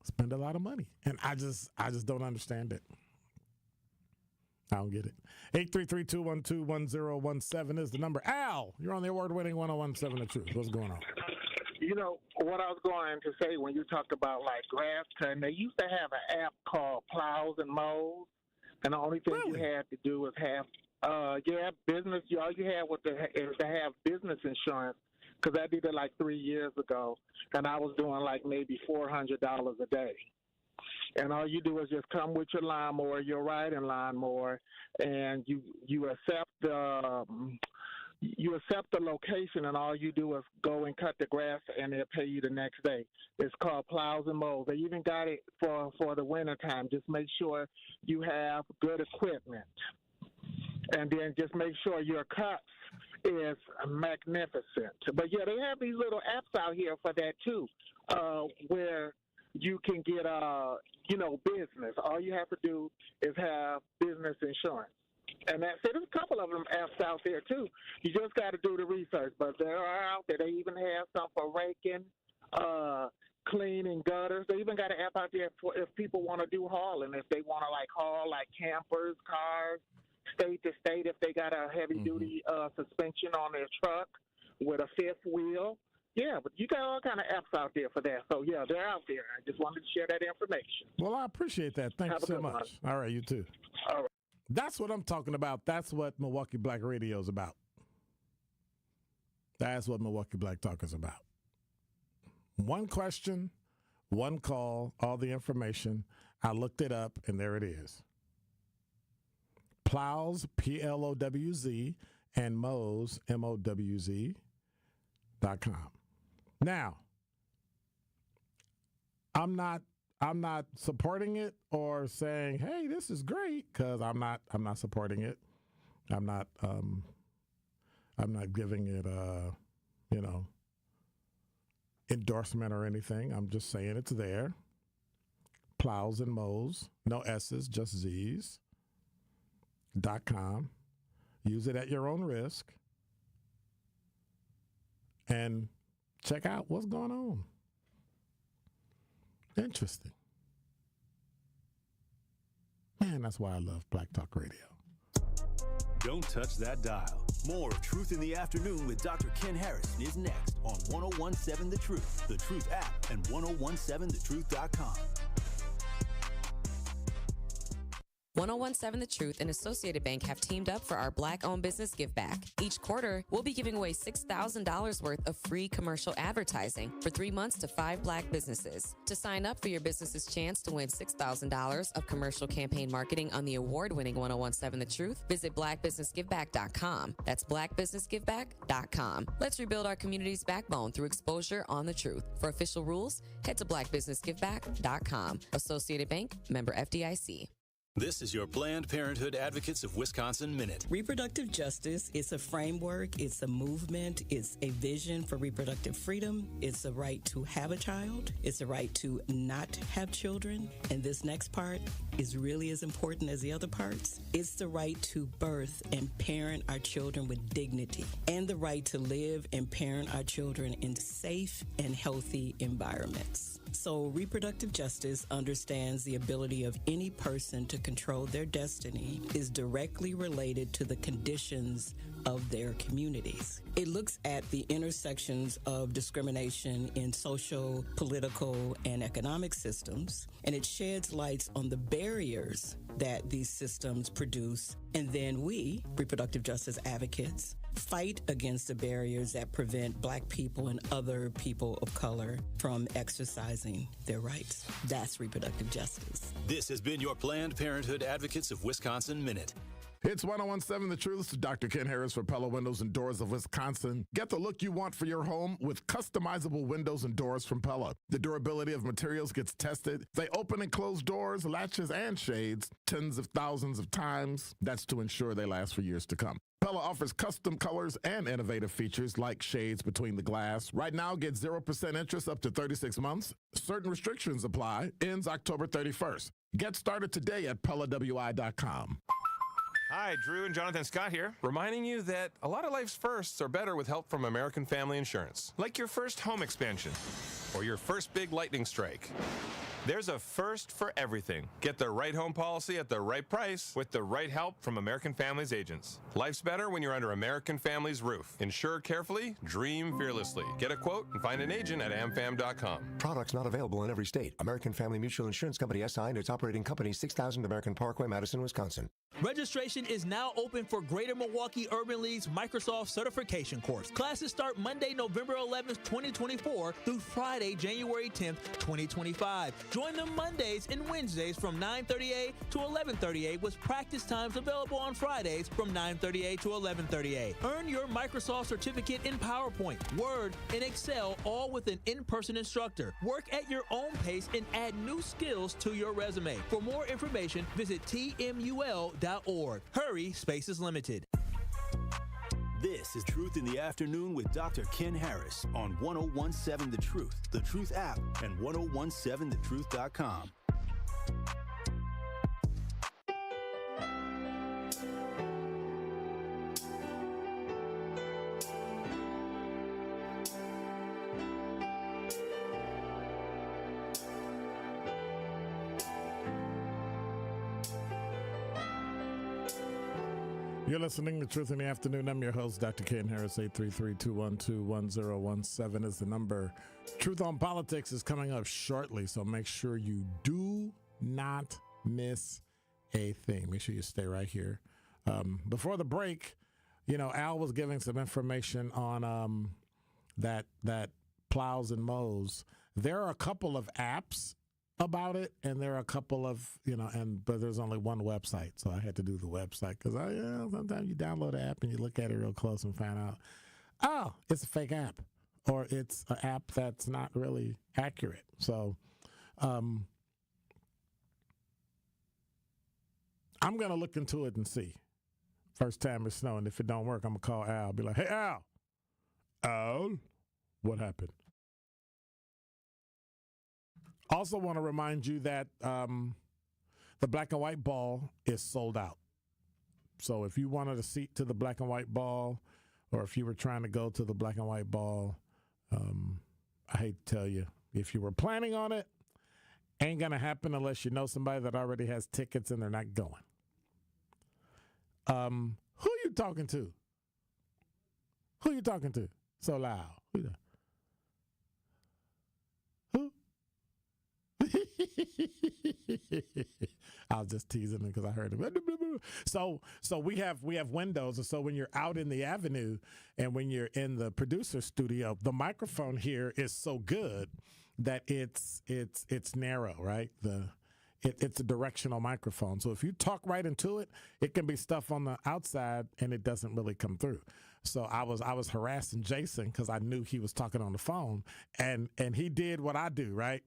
spend a lot of money. And I just don't understand it. I don't get it. 833-212-1017 is the number. Al, you're on the award-winning 1017 The Truth. What's going on? You know, what I was going to say when you talked about, like, grass cutting, they used to have an app called Plows and Mows, and the only thing you had to do was have, business. All you had is to have business insurance, because I did it like 3 years ago, and I was doing like maybe $400 a day. And all you do is just come with your lawnmower, your riding lawnmower, and you accept the location, and all you do is go and cut the grass, and they'll pay you the next day. It's called Plows and Mows. They even got it for the winter time. Just make sure you have good equipment, and then just make sure your cuts is magnificent. But yeah, they have these little apps out here for that too, where you can get business. All you have to do is have business insurance. And that's it. There's a couple of them apps out there too. You just got to do the research. But there are out there. They even have some for raking, cleaning gutters. They even got an app out there for if people want to do hauling. If they want to haul like campers, cars, state to state. If they got a heavy duty suspension on their truck with a fifth wheel. Yeah, but you got all kind of apps out there for that. So, yeah, they're out there. I just wanted to share that information. Well, I appreciate that. Thank you so much. All right, you too. All right. That's what I'm talking about. That's what Milwaukee Black Radio is about. That's what Milwaukee Black Talk is about. One question, one call, all the information. I looked it up, and there it is. Plows, Plowz, and Mows, MOWZ.com. Now, I'm not supporting it or saying, "Hey, this is great," because I'm not supporting it. I'm not giving it endorsement or anything. I'm just saying it's there. Plows and Mows, no S's, just Z's.com. Use it at your own risk. And check out what's going on. Interesting. Man, that's why I love Black Talk Radio. Don't touch that dial. More of Truth in the Afternoon with Dr. Ken Harrison is next on 1017 The Truth, The Truth app, and 1017thetruth.com. 1017 The Truth and Associated Bank have teamed up for our Black-owned business give back. Each quarter, we'll be giving away $6,000 worth of free commercial advertising for 3 months to 5 Black businesses. To sign up for your business's chance to win $6,000 of commercial campaign marketing on the award-winning 1017 The Truth, visit blackbusinessgiveback.com. That's blackbusinessgiveback.com. Let's rebuild our community's backbone through exposure on the truth. For official rules, head to blackbusinessgiveback.com. Associated Bank, member FDIC. This is your Planned Parenthood Advocates of Wisconsin Minute. Reproductive justice is a framework, it's a movement, it's a vision for reproductive freedom, it's a right to have a child, it's a right to not have children, and this next part is really as important as the other parts. It's the right to birth and parent our children with dignity, and the right to live and parent our children in safe and healthy environments. So reproductive justice understands the ability of any person to control their destiny is directly related to the conditions of their communities. It looks at the intersections of discrimination in social, political, and economic systems, and it sheds lights on the barriers that these systems produce. And then we, reproductive justice advocates, fight against the barriers that prevent Black people and other people of color from exercising their rights. That's reproductive justice. This has been your Planned Parenthood Advocates of Wisconsin Minute. It's 101.7 The Truth. This is Dr. Ken Harris for Pella Windows and Doors of Wisconsin. Get the look you want for your home with customizable windows and doors from Pella. The durability of materials gets tested. They open and close doors, latches, and shades tens of thousands of times. That's to ensure they last for years to come. Pella offers custom colors and innovative features like shades between the glass. Right now, get 0% interest up to 36 months. Certain restrictions apply. Ends October 31st. Get started today at PellaWI.com. Hi, Drew and Jonathan Scott here, reminding you that a lot of life's firsts are better with help from American Family Insurance. Like your first home expansion or your first big lightning strike. There's a first for everything. Get the right home policy at the right price with the right help from American Family's agents. Life's better when you're under American Family's roof. Insure carefully, dream fearlessly. Get a quote and find an agent at amfam.com. Products not available in every state. American Family Mutual Insurance Company SI and its operating company 6000 American Parkway, Madison, Wisconsin. Registration is now open for Greater Milwaukee Urban League's Microsoft Certification Course. Classes start Monday, November 11th, 2024 through Friday, January 10th, 2025. Join them Mondays and Wednesdays from 9:30 to 11:30 with practice times available on Fridays from 9:30 to 11:30. Earn your Microsoft certificate in PowerPoint, Word, and Excel, all with an in-person instructor. Work at your own pace and add new skills to your resume. For more information, visit tmul.org. Hurry, space is limited. This is Truth in the Afternoon with Dr. Ken Harris on 101.7 The Truth app, and 1017thetruth.com. You're listening to Truth in the Afternoon. I'm your host, Dr. Ken Harris. 833-212-1017 is the number. Truth on Politics is coming up shortly, so make sure you do not miss a thing. Make sure you stay right here. Before the break, Al was giving some information on that plows and mows. There are a couple of apps about it, and there are a couple of, but there's only one website, so I had to do the website because sometimes you download an app and you look at it real close and find out, oh, it's a fake app, or it's an app that's not really accurate. So I'm going to look into it and see. First time it's snowing, if it don't work, I'm going to call Al, be like, hey, Al, what happened? Also want to remind you that the black and white ball is sold out. So if you wanted a seat to the black and white ball, or if you were trying to go to the black and white ball, I hate to tell you, if you were planning on it, ain't going to happen unless you know somebody that already has tickets and they're not going. Who you talking to? Who you talking to? So loud. Who? I was just teasing him because I heard him. So we have windows, and so when you're out in the avenue and when you're in the producer studio, the microphone here is so good that it's narrow, right? It's a directional microphone. So if you talk right into it, it can be stuff on the outside and it doesn't really come through. So I was harassing Jason because I knew he was talking on the phone, and he did what I do, right?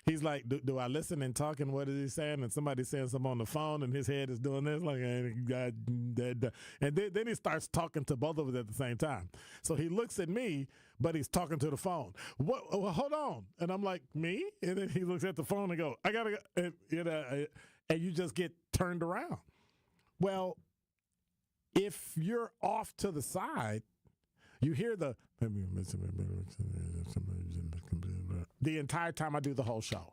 He's like, do I listen and talk, and what is he saying? And somebody's saying something on the phone, and his head is doing this, like, and then he starts talking to both of us at the same time. So he looks at me, but he's talking to the phone. What? Oh, hold on. And I'm like, me? And then he looks at the phone and go, I gotta go. And you just get turned around. Well, if you're off to the side, you hear the entire time I do the whole show.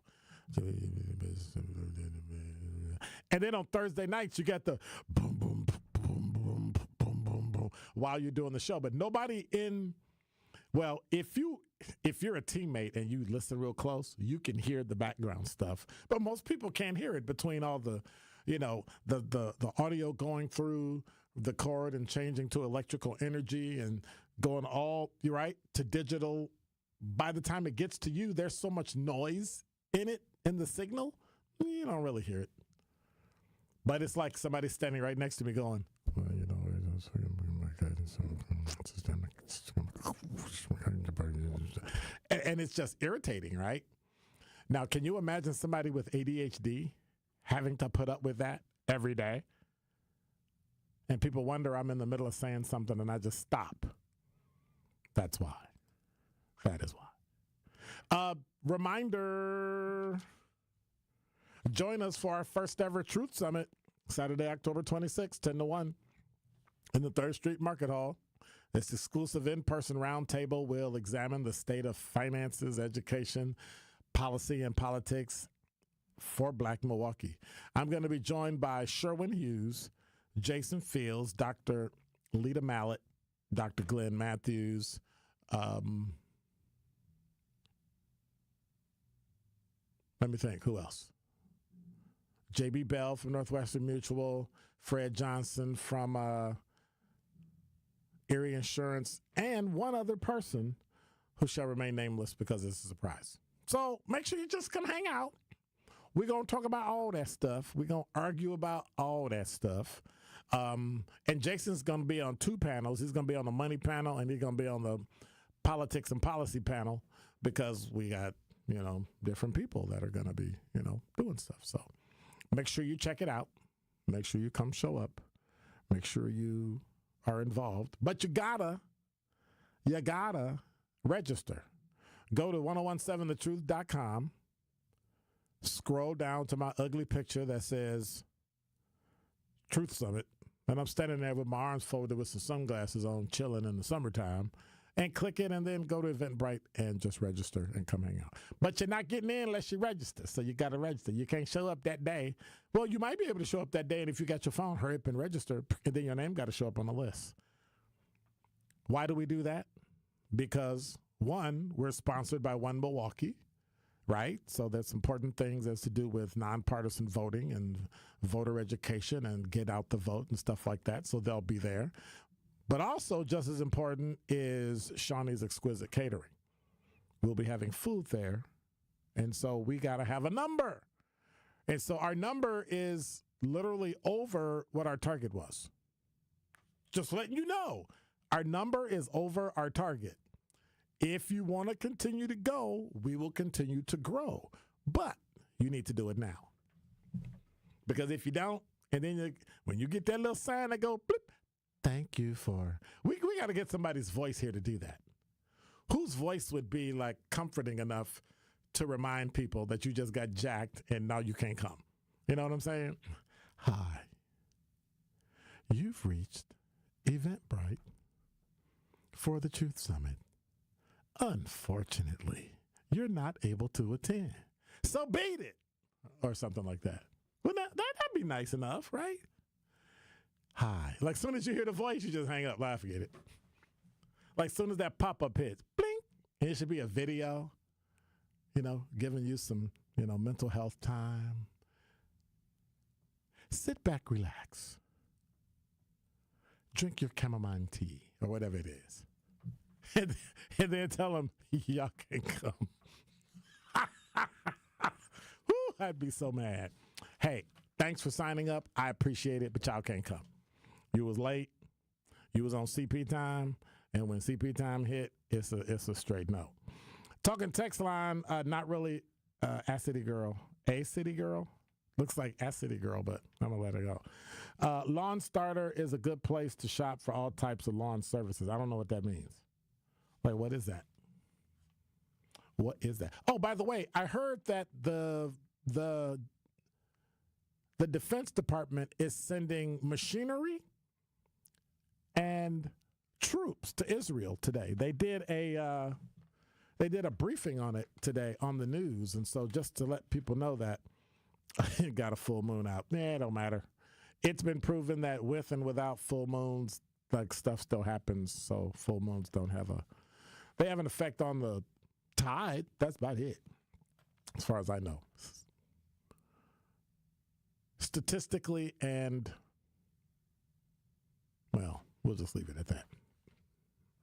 And then on Thursday nights, you got the boom, boom, boom, boom, boom, boom, boom while you're doing the show. But nobody if you're a teammate and you listen real close, you can hear the background stuff. But most people can't hear it between all the, the audio going through the cord and changing to electrical energy and going to digital. By the time it gets to you, there's so much noise in it, in the signal, you don't really hear it. But it's like somebody standing right next to me going, well, and it's just irritating, right? Now, can you imagine somebody with ADHD having to put up with that every day? And people wonder I'm in the middle of saying something and I just stop. That's why. That is why. Reminder, join us for our first ever Truth Summit, Saturday, October 26th, 10 to 1, in the 3rd Street Market Hall. This exclusive in-person roundtable will examine the state of finances, education, policy, and politics for Black Milwaukee. I'm going to be joined by Sherwin Hughes, Jason Fields, Dr. Lita Mallett, Dr. Glenn Matthews, let me think, who else? J.B. Bell from Northwestern Mutual, Fred Johnson from Erie Insurance, and one other person who shall remain nameless because it's a surprise. So make sure you just come hang out. We're going to talk about all that stuff. We're going to argue about all that stuff. And Jason's going to be on 2 panels. He's going to be on the money panel, and he's going to be on the politics and policy panel because we got, different people that are going to be, doing stuff. So make sure you check it out. Make sure you come show up. Make sure you are involved. But you gotta register. Go to 1017thetruth.com. Scroll down to my ugly picture that says Truth Summit. And I'm standing there with my arms folded with some sunglasses on, chilling in the summertime. And click it and then go to Eventbrite and just register and come hang out. But you're not getting in unless you register. So you got to register. You can't show up that day. Well, you might be able to show up that day. And if you got your phone, hurry up and register. And then your name got to show up on the list. Why do we do that? Because, one, we're sponsored by One Milwaukee, right? So there's important things as to do with nonpartisan voting and voter education and get out the vote and stuff like that. So they'll be there. But also, just as important is Shawnee's Exquisite Catering. We'll be having food there, and so we got to have a number. And so our number is literally over what our target was. Just letting you know, our number is over our target. If you want to continue to go, we will continue to grow. But you need to do it now. Because if you don't, and then when you get that little sign that go, blip, thank you for, we got to get somebody's voice here to do that. Whose voice would be like comforting enough to remind people that you just got jacked and now you can't come? You know what I'm saying? Hi. You've reached Eventbrite for the Truth Summit. Unfortunately, you're not able to attend. So beat it. Or something like that. Well, that'd be nice enough, right? Hi. Like, as soon as you hear the voice, you just hang up. I forget it. Like, as soon as that pop-up hits, blink, and it should be a video, giving you some, mental health time. Sit back, relax. Drink your chamomile tea, or whatever it is. And then tell them, y'all can come. Woo, I'd be so mad. Hey, thanks for signing up. I appreciate it, but y'all can't come. You was late. You was on CP time, and when CP time hit, it's a straight no. Talking text line, not really Acity Girl. A-City Girl? Looks like Acity Girl, but I'm going to let it go. Lawn Starter is a good place to shop for all types of lawn services. I don't know what that means. Like, what is that? What is that? Oh, by the way, I heard that the Defense Department is sending machinery and troops to Israel today. They did a briefing on it today on the news, and so just to let people know that it got a full moon out. It don't matter. It's been proven that with and without full moons, like, stuff still happens. So full moons they have an effect on the tide. That's about it, as far as I know. Statistically, and, well, we'll just leave it at that.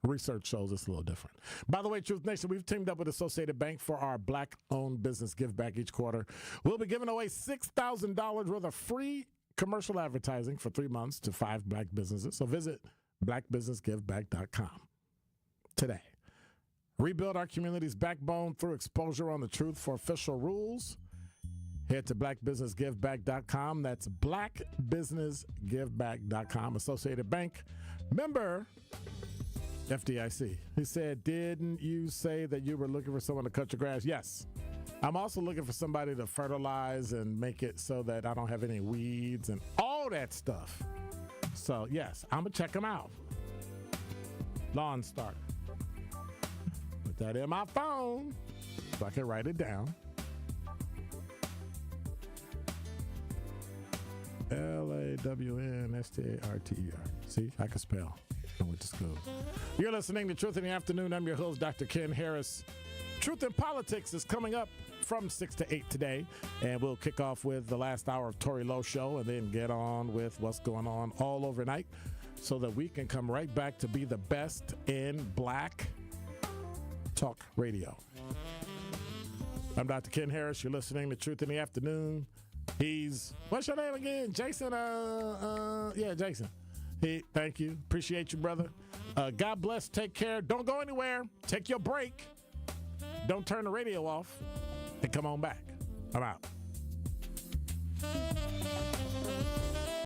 Research shows it's a little different. By the way, Truth Nation, we've teamed up with Associated Bank for our Black-owned business give back each quarter. We'll be giving away $6,000 worth of free commercial advertising for 3 months to 5 Black businesses. So visit blackbusinessgiveback.com today. Rebuild our community's backbone through exposure on the truth for official rules. Head to blackbusinessgiveback.com. That's blackbusinessgiveback.com. Associated Bank, member FDIC. He said, didn't you say that you were looking for someone to cut your grass? Yes. I'm also looking for somebody to fertilize and make it so that I don't have any weeds and all that stuff. So, yes, I'm going to check them out. Lawn Starter. Put that in my phone so I can write it down. LAWNSTARTER. See, I can spell. I went to school. You're listening to Truth in the Afternoon. I'm your host, Dr. Ken Harris. Truth in Politics is coming up from 6 to 8 today, and we'll kick off with the last hour of Tori Lowe Show and then get on with what's going on all overnight so that we can come right back to be the best in Black talk radio. I'm Dr. Ken Harris. You're listening to Truth in the Afternoon. What's your name again? Jason? Jason. Thank you. Appreciate you, brother. God bless. Take care. Don't go anywhere. Take your break. Don't turn the radio off. And come on back. I'm out.